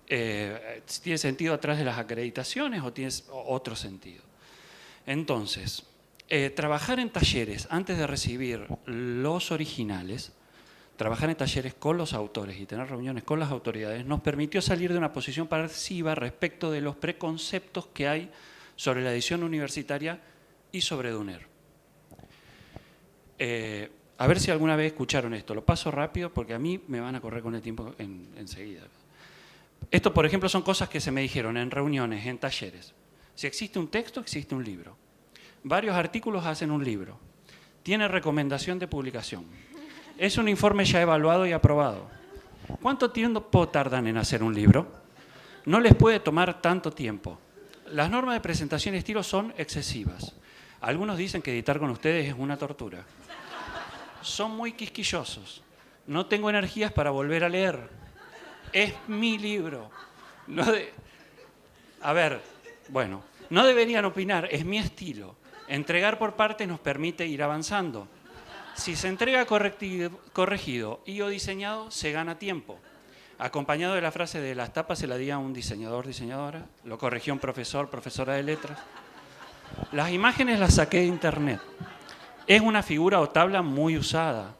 ¿Tiene sentido atrás de las acreditaciones o tiene otro sentido? Entonces, trabajar en talleres antes de recibir los originales, trabajar en talleres con los autores y tener reuniones con las autoridades nos permitió salir de una posición pasiva respecto de los preconceptos que hay sobre la edición universitaria y sobre EDUNER. A ver si alguna vez escucharon esto. Lo paso rápido porque a mí me van a correr con el tiempo enseguida. Esto, por ejemplo, son cosas que se me dijeron en reuniones, en talleres. Si existe un texto, existe un libro. Varios artículos hacen un libro. Tiene recomendación de publicación. Es un informe ya evaluado y aprobado. ¿Cuánto tiempo tardan en hacer un libro? No les puede tomar tanto tiempo. Las normas de presentación y estilo son excesivas. Algunos dicen que editar con ustedes es una tortura. Son muy quisquillosos. No tengo energías para volver a leer. Es mi libro. A ver, bueno, no deberían opinar, es mi estilo. Entregar por partes nos permite ir avanzando. Si se entrega corregido y o diseñado, se gana tiempo. Acompañado de la frase de las tapas se la di a un diseñador, diseñadora, lo corrigió un profesor, profesora de letras. Las imágenes las saqué de internet. Es una figura o tabla muy usada.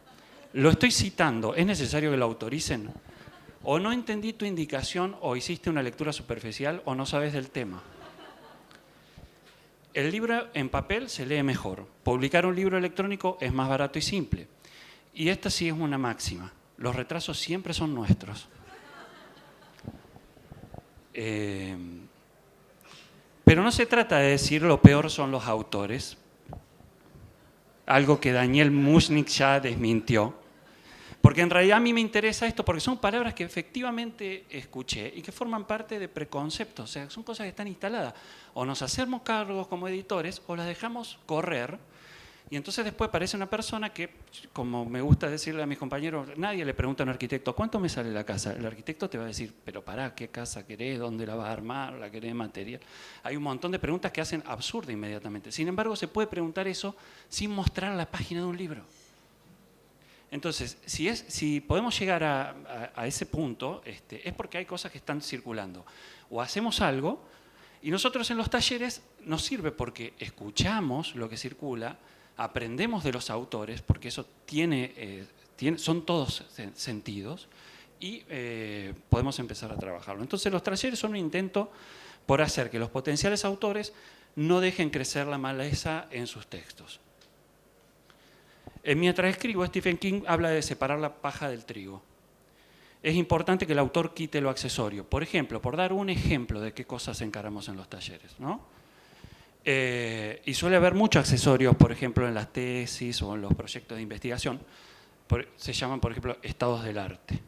Lo estoy citando, ¿es necesario que lo autoricen? O no entendí tu indicación, o hiciste una lectura superficial, o no sabes del tema. El libro en papel se lee mejor. Publicar un libro electrónico es más barato y simple. Y esta sí es una máxima. los retrasos siempre son nuestros. Pero no se trata de decir lo peor son los autores, algo que Daniel Mushnik ya desmintió, porque en realidad a mí me interesa esto porque son palabras que efectivamente escuché y que forman parte de preconceptos, o sea, son cosas que están instaladas. O nos hacemos cargos como editores o las dejamos correr. Y entonces después aparece una persona que, como me gusta decirle a mis compañeros, nadie le pregunta a un arquitecto, ¿cuánto me sale la casa? El arquitecto te va a decir, pero pará, ¿qué casa querés? ¿Dónde la vas a armar? ¿La querés material? Hay un montón de preguntas que hacen absurda inmediatamente. Sin embargo, se puede preguntar eso sin mostrar la página de un libro. Entonces, si podemos llegar a ese punto, es porque hay cosas que están circulando. O hacemos algo, y nosotros en los talleres nos sirve porque escuchamos lo que circula, aprendemos de los autores, porque eso son todos sentidos, y podemos empezar a trabajarlo. Entonces los talleres son un intento por hacer que los potenciales autores no dejen crecer la maleza en sus textos. Mientras escribo, Stephen King habla de separar la paja del trigo. Es importante que el autor quite lo accesorio. Por ejemplo, por dar un ejemplo de qué cosas encaramos en los talleres, ¿no? Y suele haber muchos accesorios, por ejemplo, en las tesis o en los proyectos de investigación. Se llaman, por ejemplo, estados del arte,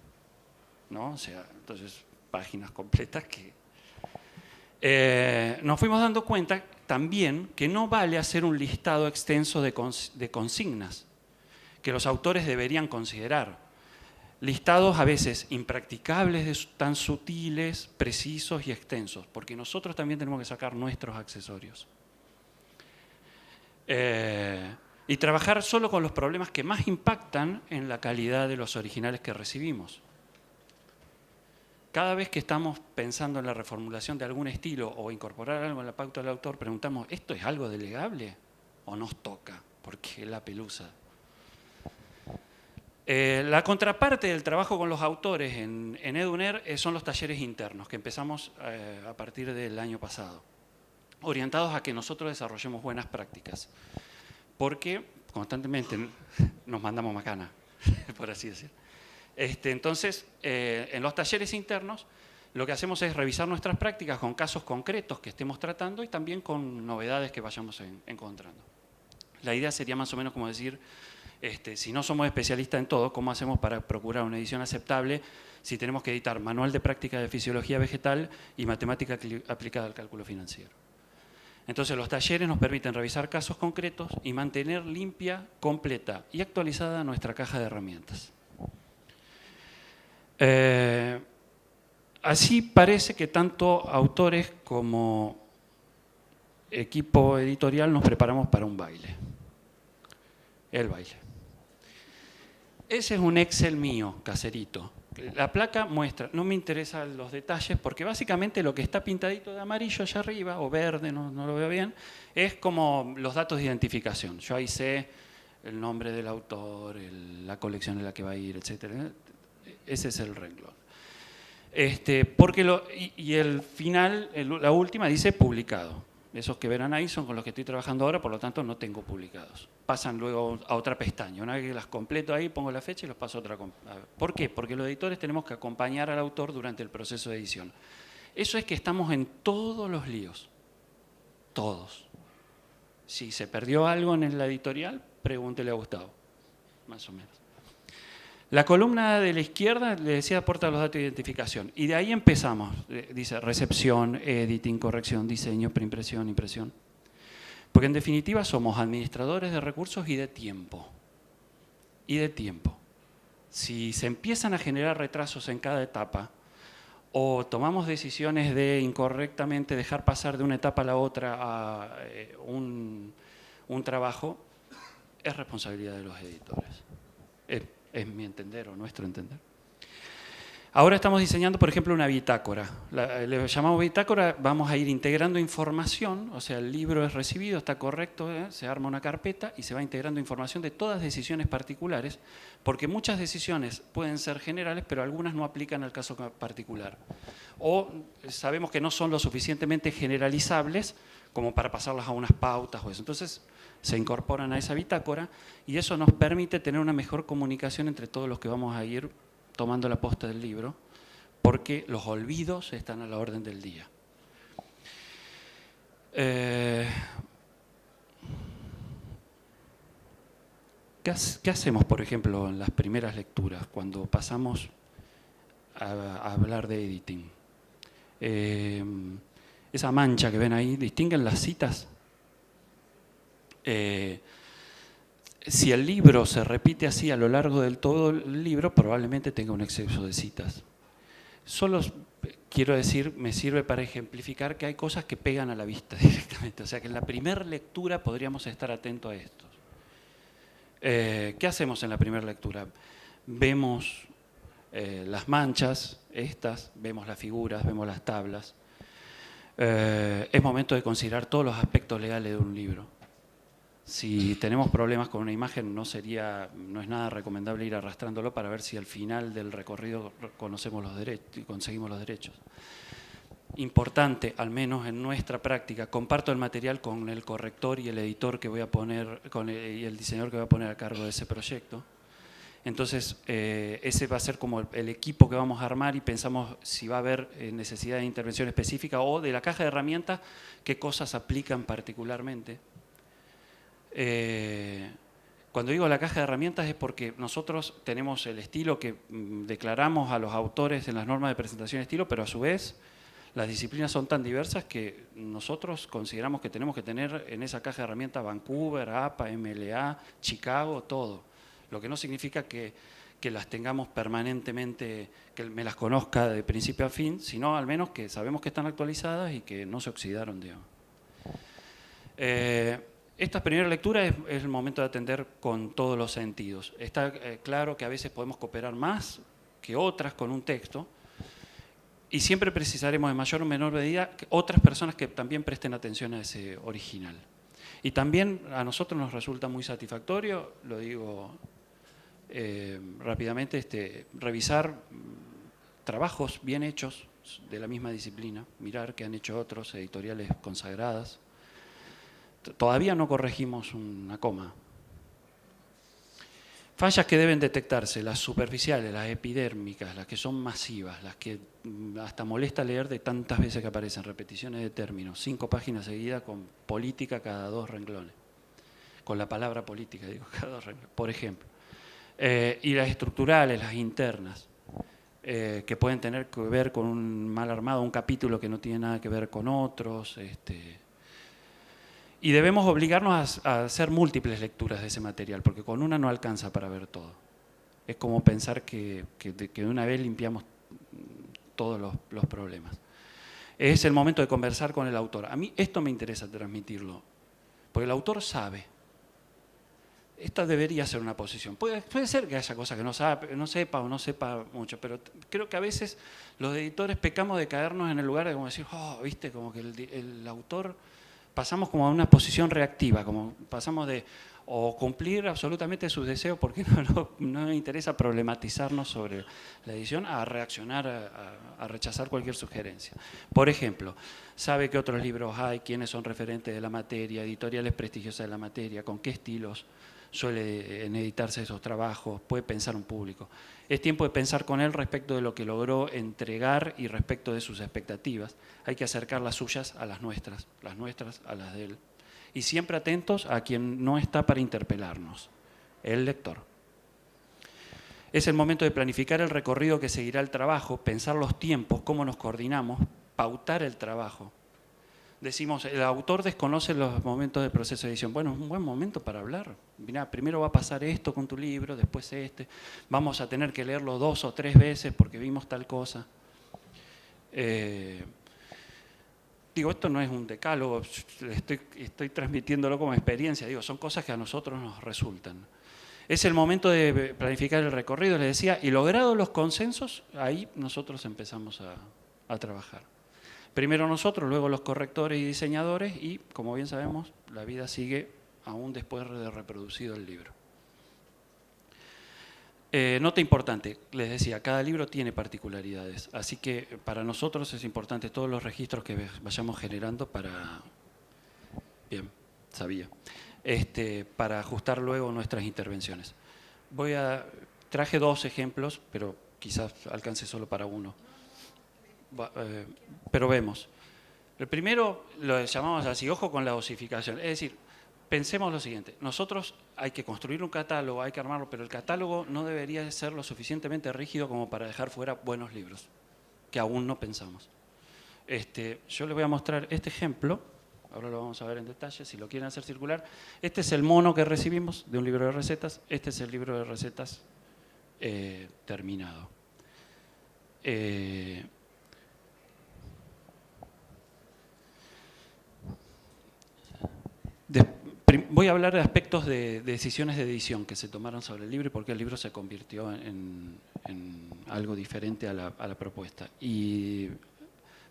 ¿no? O sea, entonces, páginas completas que... nos fuimos dando cuenta también que no vale hacer un listado extenso de consignas que los autores deberían considerar. Listados a veces impracticables, tan sutiles, precisos y extensos, porque nosotros también tenemos que sacar nuestros accesorios. Y trabajar solo con los problemas que más impactan en la calidad de los originales que recibimos. Cada vez que estamos pensando en la reformulación de algún estilo o incorporar algo en la pauta del autor, preguntamos, ¿esto es algo delegable o nos toca? Porque es la pelusa. La contraparte del trabajo con los autores en EduNer son los talleres internos que empezamos a partir del año pasado, orientados a que nosotros desarrollemos buenas prácticas, porque constantemente nos mandamos macana, por así decir. Entonces, en los talleres internos, lo que hacemos es revisar nuestras prácticas con casos concretos que estemos tratando y también con novedades que vayamos encontrando. La idea sería más o menos como decir, si no somos especialistas en todo, ¿cómo hacemos para procurar una edición aceptable si tenemos que editar manual de práctica de fisiología vegetal y matemática aplicada al cálculo financiero? Entonces los talleres nos permiten revisar casos concretos y mantener limpia, completa y actualizada nuestra caja de herramientas. Así parece que tanto autores como equipo editorial nos preparamos para un baile. El baile. Ese es un Excel mío, caserito. La placa muestra, no me interesan los detalles porque básicamente lo que está pintadito de amarillo allá arriba, o verde, no lo veo bien, es como los datos de identificación. Yo ahí sé el nombre del autor, la colección en la que va a ir, etc. Ese es el renglón. Y el final, la última, dice publicado. Esos que verán ahí son con los que estoy trabajando ahora, por lo tanto no tengo publicados. Pasan luego a otra pestaña. Una vez que las completo ahí, pongo la fecha y los paso a otra. ¿Por qué? Porque los editores tenemos que acompañar al autor durante el proceso de edición. Eso es que estamos en todos los líos. Todos. Si se perdió algo en la editorial, pregúntele a Gustavo. Más o menos. La columna de la izquierda, le decía, aporta los datos de identificación. Y de ahí empezamos. Dice recepción, editing, corrección, diseño, preimpresión, impresión. Porque en definitiva somos administradores de recursos y de tiempo. Y de tiempo. Si se empiezan a generar retrasos en cada etapa, o tomamos decisiones de incorrectamente dejar pasar de una etapa a la otra a un trabajo, es responsabilidad de los editores. Es mi entender o nuestro entender. Ahora estamos diseñando, por ejemplo, una bitácora. Le llamamos bitácora, vamos a ir integrando información, o sea, el libro es recibido, está correcto, se arma una carpeta y se va integrando información de todas decisiones particulares, porque muchas decisiones pueden ser generales, pero algunas no aplican al caso particular. O sabemos que no son lo suficientemente generalizables como para pasarlas a unas pautas o eso. Entonces, se incorporan a esa bitácora y eso nos permite tener una mejor comunicación entre todos los que vamos a ir tomando la posta del libro, porque los olvidos están a la orden del día. ¿Qué hacemos, por ejemplo, en las primeras lecturas, cuando pasamos a hablar de editing? Esa mancha que ven ahí, ¿distinguen las citas? Si el libro se repite así a lo largo del todo el libro, probablemente tenga un exceso de citas. Solo quiero decir, me sirve para ejemplificar que hay cosas que pegan a la vista directamente. O sea que en la primera lectura podríamos estar atentos a esto. ¿Qué hacemos en la primera lectura? Vemos las manchas, vemos las figuras, vemos las tablas. Es momento de considerar todos los aspectos legales de un libro. Si tenemos problemas con una imagen, no es nada recomendable ir arrastrándolo para ver si al final del recorrido conseguimos los derechos. Importante, al menos en nuestra práctica, comparto el material con el corrector y el editor que voy a poner, y el diseñador que voy a poner a cargo de ese proyecto. Entonces, ese va a ser como el equipo que vamos a armar y pensamos si va a haber necesidad de intervención específica o de la caja de herramientas, qué cosas aplican particularmente. Cuando digo la caja de herramientas es porque nosotros tenemos el estilo que declaramos a los autores en las normas de presentación de estilo, pero a su vez las disciplinas son tan diversas que nosotros consideramos que tenemos que tener en esa caja de herramientas Vancouver, APA, MLA, Chicago, todo. Lo que no significa que las tengamos permanentemente, que me las conozca de principio a fin, sino al menos que sabemos que están actualizadas y que no se oxidaron, digamos. Esta primera lectura es el momento de atender con todos los sentidos. Está claro que a veces podemos cooperar más que otras con un texto y siempre precisaremos en mayor o menor medida otras personas que también presten atención a ese original. Y también a nosotros nos resulta muy satisfactorio, lo digo rápidamente, revisar trabajos bien hechos de la misma disciplina, mirar qué han hecho otros, editoriales consagradas. Todavía no corregimos una coma. Fallas que deben detectarse, las superficiales, las epidérmicas, las que son masivas, las que hasta molesta leer de tantas veces que aparecen, repeticiones de términos, 5 páginas seguidas con política cada 2 renglones, con la palabra política, digo, cada 2 renglones, por ejemplo. Y las estructurales, las internas, que pueden tener que ver con un mal armado, un capítulo que no tiene nada que ver con otros, y debemos obligarnos a hacer múltiples lecturas de ese material, porque con una no alcanza para ver todo. Es como pensar que de una vez limpiamos todos los problemas. Es el momento de conversar con el autor. A mí esto me interesa transmitirlo, porque el autor sabe. Esta debería ser una posición. Puede ser que haya cosas que no sepa o no sepa mucho, pero creo que a veces los editores pecamos de caernos en el lugar de como decir, viste, como que el autor... Pasamos como a una posición reactiva, como pasamos de o cumplir absolutamente sus deseos porque no nos interesa problematizarnos sobre la edición, a reaccionar, a rechazar cualquier sugerencia. Por ejemplo, sabe qué otros libros hay, quiénes son referentes de la materia, editoriales prestigiosas de la materia, con qué estilos suelen editarse esos trabajos, puede pensar un público. Es tiempo de pensar con él respecto de lo que logró entregar y respecto de sus expectativas. Hay que acercar las suyas a las nuestras a las de él. Y siempre atentos a quien no está para interpelarnos, el lector. Es el momento de planificar el recorrido que seguirá el trabajo, pensar los tiempos, cómo nos coordinamos, pautar el trabajo. Decimos, el autor desconoce los momentos del proceso de edición. Bueno, es un buen momento para hablar. Mirá, primero va a pasar esto con tu libro, después vamos a tener que leerlo 2 o 3 veces porque vimos tal cosa. Digo, esto no es un decálogo, estoy transmitiéndolo como experiencia. Digo, son cosas que a nosotros nos resultan. Es el momento de planificar el recorrido, les decía, y logrados los consensos, ahí nosotros empezamos a trabajar. Primero nosotros, luego los correctores y diseñadores y, como bien sabemos, la vida sigue aún después de reproducido el libro. Nota importante, les decía, cada libro tiene particularidades, así que para nosotros es importante todos los registros que vayamos generando para... Bien, sabía. para ajustar luego nuestras intervenciones. Traje 2 ejemplos, pero quizás alcance solo para uno. Pero vemos. El primero lo llamamos así, ojo con la osificación. Es decir, pensemos lo siguiente, nosotros hay que construir un catálogo, hay que armarlo, pero el catálogo no debería ser lo suficientemente rígido como para dejar fuera buenos libros, que aún no pensamos. Yo les voy a mostrar este ejemplo, ahora lo vamos a ver en detalle, si lo quieren hacer circular. Este es el mono que recibimos de un libro de recetas, este es el libro de recetas terminado. Voy a hablar de aspectos de decisiones de edición que se tomaron sobre el libro y por qué el libro se convirtió en algo diferente a la propuesta. Y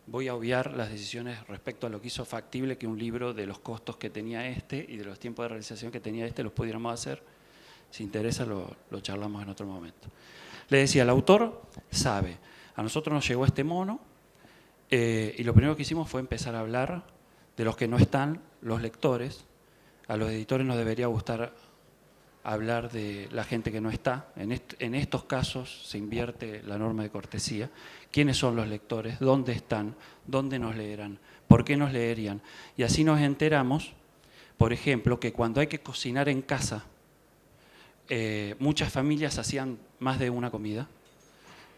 voy a obviar las decisiones respecto a lo que hizo factible que un libro de los costos que tenía y de los tiempos de realización que tenía los pudiéramos hacer. Si interesa, lo charlamos en otro momento. Le decía, el autor sabe, a nosotros nos llegó este mono y lo primero que hicimos fue empezar a hablar de los que no están, los lectores. A los editores nos debería gustar hablar de la gente que no está. En estos casos se invierte la norma de cortesía. ¿Quiénes son los lectores? ¿Dónde están? ¿Dónde nos leerán? ¿Por qué nos leerían? Y así nos enteramos, por ejemplo, que cuando hay que cocinar en casa, muchas familias hacían más de una comida,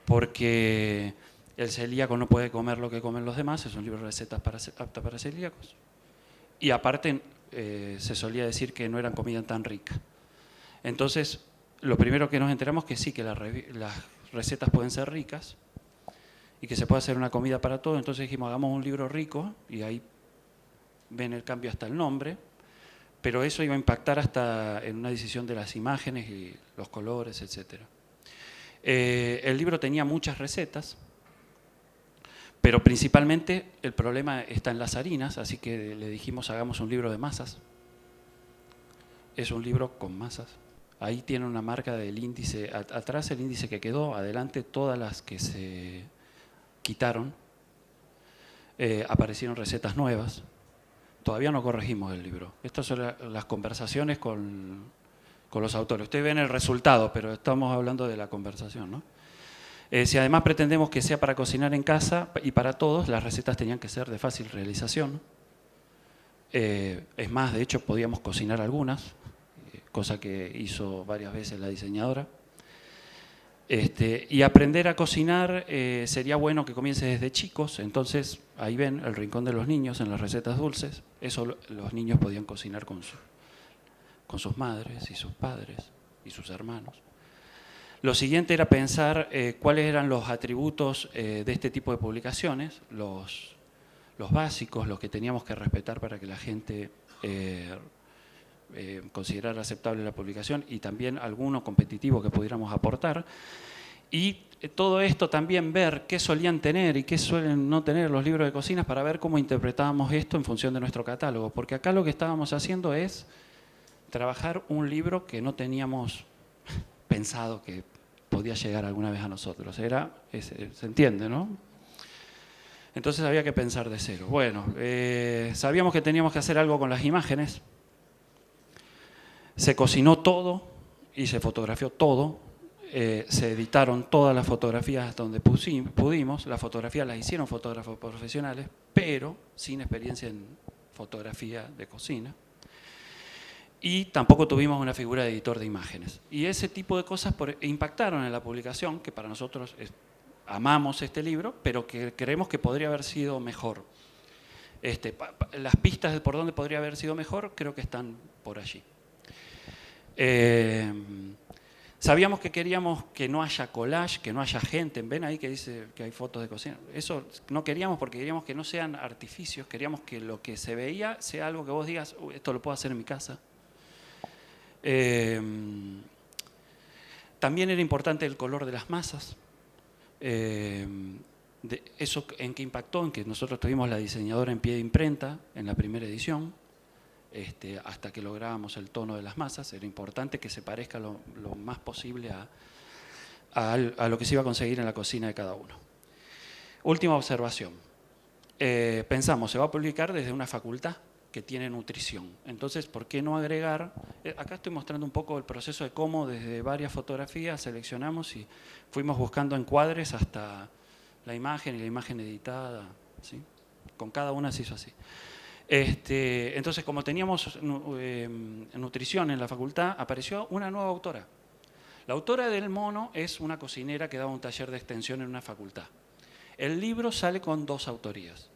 porque el celíaco no puede comer lo que comen los demás, es un libro de recetas apta para celíacos. Y aparte se solía decir que no eran comida tan rica. Entonces, lo primero que nos enteramos que sí, que las recetas pueden ser ricas y que se puede hacer una comida para todo. Entonces dijimos, hagamos un libro rico, y ahí ven el cambio hasta el nombre, pero eso iba a impactar hasta en una decisión de las imágenes y los colores, etc. El libro tenía muchas recetas, pero principalmente el problema está en las harinas, así que le dijimos hagamos un libro de masas. Es un libro con masas. Ahí tiene una marca del índice, atrás el índice que quedó, adelante todas las que se quitaron. Aparecieron recetas nuevas. Todavía no corregimos el libro. Estas son las conversaciones con los autores. Ustedes ven el resultado, pero estamos hablando de la conversación, ¿no? Si además pretendemos que sea para cocinar en casa y para todos, las recetas tenían que ser de fácil realización. Es más, de hecho, podíamos cocinar algunas, cosa que hizo varias veces la diseñadora. Y aprender a cocinar sería bueno que comience desde chicos. Entonces, ahí ven el rincón de los niños en las recetas dulces. Eso los niños podían cocinar con sus madres y sus padres y sus hermanos. Lo siguiente era pensar cuáles eran los atributos de este tipo de publicaciones, los básicos, los que teníamos que respetar para que la gente considerara aceptable la publicación, y también alguno competitivo que pudiéramos aportar. Y todo esto también ver qué solían tener y qué suelen no tener los libros de cocina, para ver cómo interpretábamos esto en función de nuestro catálogo. Porque acá lo que estábamos haciendo es trabajar un libro que no teníamos pensado que podía llegar alguna vez a nosotros. Se entiende, ¿no? Entonces había que pensar de cero. Bueno, sabíamos que teníamos que hacer algo con las imágenes. Se cocinó todo y se fotografió todo. Se editaron todas las fotografías hasta donde pudimos. Las fotografías las hicieron fotógrafos profesionales, pero sin experiencia en fotografía de cocina. Y tampoco tuvimos una figura de editor de imágenes. Y ese tipo de cosas impactaron en la publicación, que para nosotros amamos este libro, pero que creemos que podría haber sido mejor. Las pistas de por dónde podría haber sido mejor creo que están por allí. Sabíamos que queríamos que no haya collage, que no haya gente. Ven ahí que dice que hay fotos de cocina. Eso no queríamos, porque queríamos que no sean artificios, queríamos que lo que se veía sea algo que vos digas, esto lo puedo hacer en mi casa. También era importante el color de las masas. ¿Eso en qué impactó? En que nosotros tuvimos la diseñadora en pie de imprenta en la primera edición, hasta que lográbamos el tono de las masas. Era importante que se parezca lo más posible a lo que se iba a conseguir en la cocina de cada uno. Última observación. Pensamos, se va a publicar desde una facultad, que tiene nutrición. Entonces, ¿por qué no agregar? Acá estoy mostrando un poco el proceso de cómo desde varias fotografías seleccionamos y fuimos buscando encuadres hasta la imagen y la imagen editada, ¿sí? Con cada una se hizo así. Entonces, como teníamos nutrición en la facultad, apareció una nueva autora. La autora del mono es una cocinera que daba un taller de extensión en una facultad. El libro sale con 2 autorías.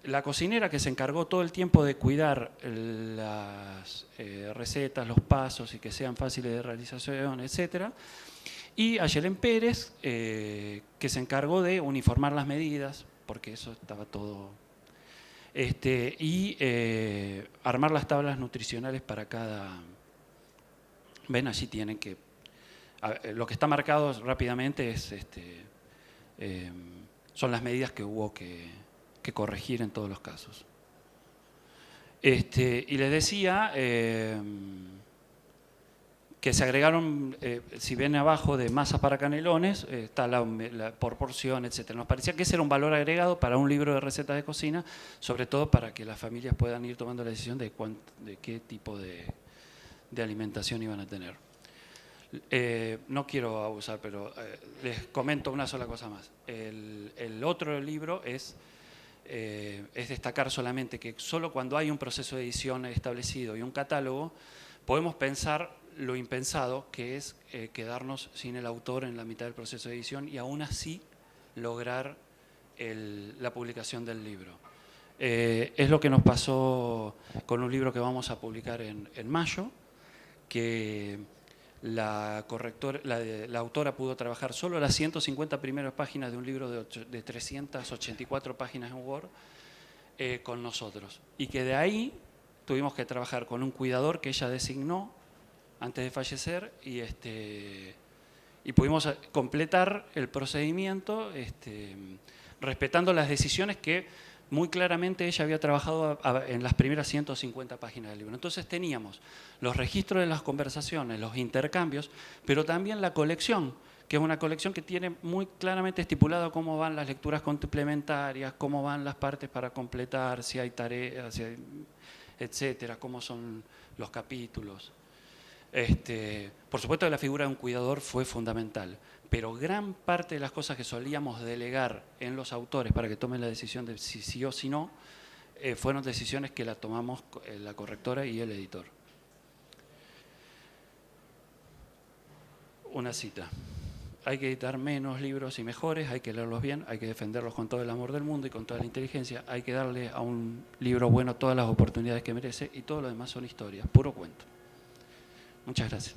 La cocinera que se encargó todo el tiempo de cuidar las recetas, los pasos y que sean fáciles de realización, etc. Y Ayelen Pérez, que se encargó de uniformar las medidas, porque eso estaba todo... armar las tablas nutricionales para cada... Ven, allí tienen que... lo que está marcado rápidamente es, son las medidas que hubo que corregir en todos los casos. Y les decía que se agregaron, si ven abajo, de masas para canelones, está la proporción, etc. Nos parecía que ese era un valor agregado para un libro de recetas de cocina, sobre todo para que las familias puedan ir tomando la decisión de qué tipo de alimentación iban a tener. No quiero abusar, pero les comento una sola cosa más. El otro libro es destacar solamente que solo cuando hay un proceso de edición establecido y un catálogo, podemos pensar lo impensado, que es quedarnos sin el autor en la mitad del proceso de edición y aún así lograr la publicación del libro. Es lo que nos pasó con un libro que vamos a publicar en mayo, que la autora pudo trabajar solo las 150 primeras páginas de un libro de 384 páginas en Word con nosotros. Y que de ahí tuvimos que trabajar con un cuidador que ella designó antes de fallecer y pudimos completar el procedimiento respetando las decisiones que muy claramente ella había trabajado en las primeras 150 páginas del libro. Entonces teníamos los registros de las conversaciones, los intercambios, pero también la colección, que es una colección que tiene muy claramente estipulado cómo van las lecturas complementarias, cómo van las partes para completar, si hay tareas, si hay, etcétera, cómo son los capítulos. Por supuesto que la figura de un cuidador fue fundamental, pero gran parte de las cosas que solíamos delegar en los autores para que tomen la decisión de si sí o si no, fueron decisiones que las tomamos la correctora y el editor. Una cita. Hay que editar menos libros y mejores, hay que leerlos bien, hay que defenderlos con todo el amor del mundo y con toda la inteligencia, hay que darle a un libro bueno todas las oportunidades que merece y todo lo demás son historias, puro cuento. Muchas gracias.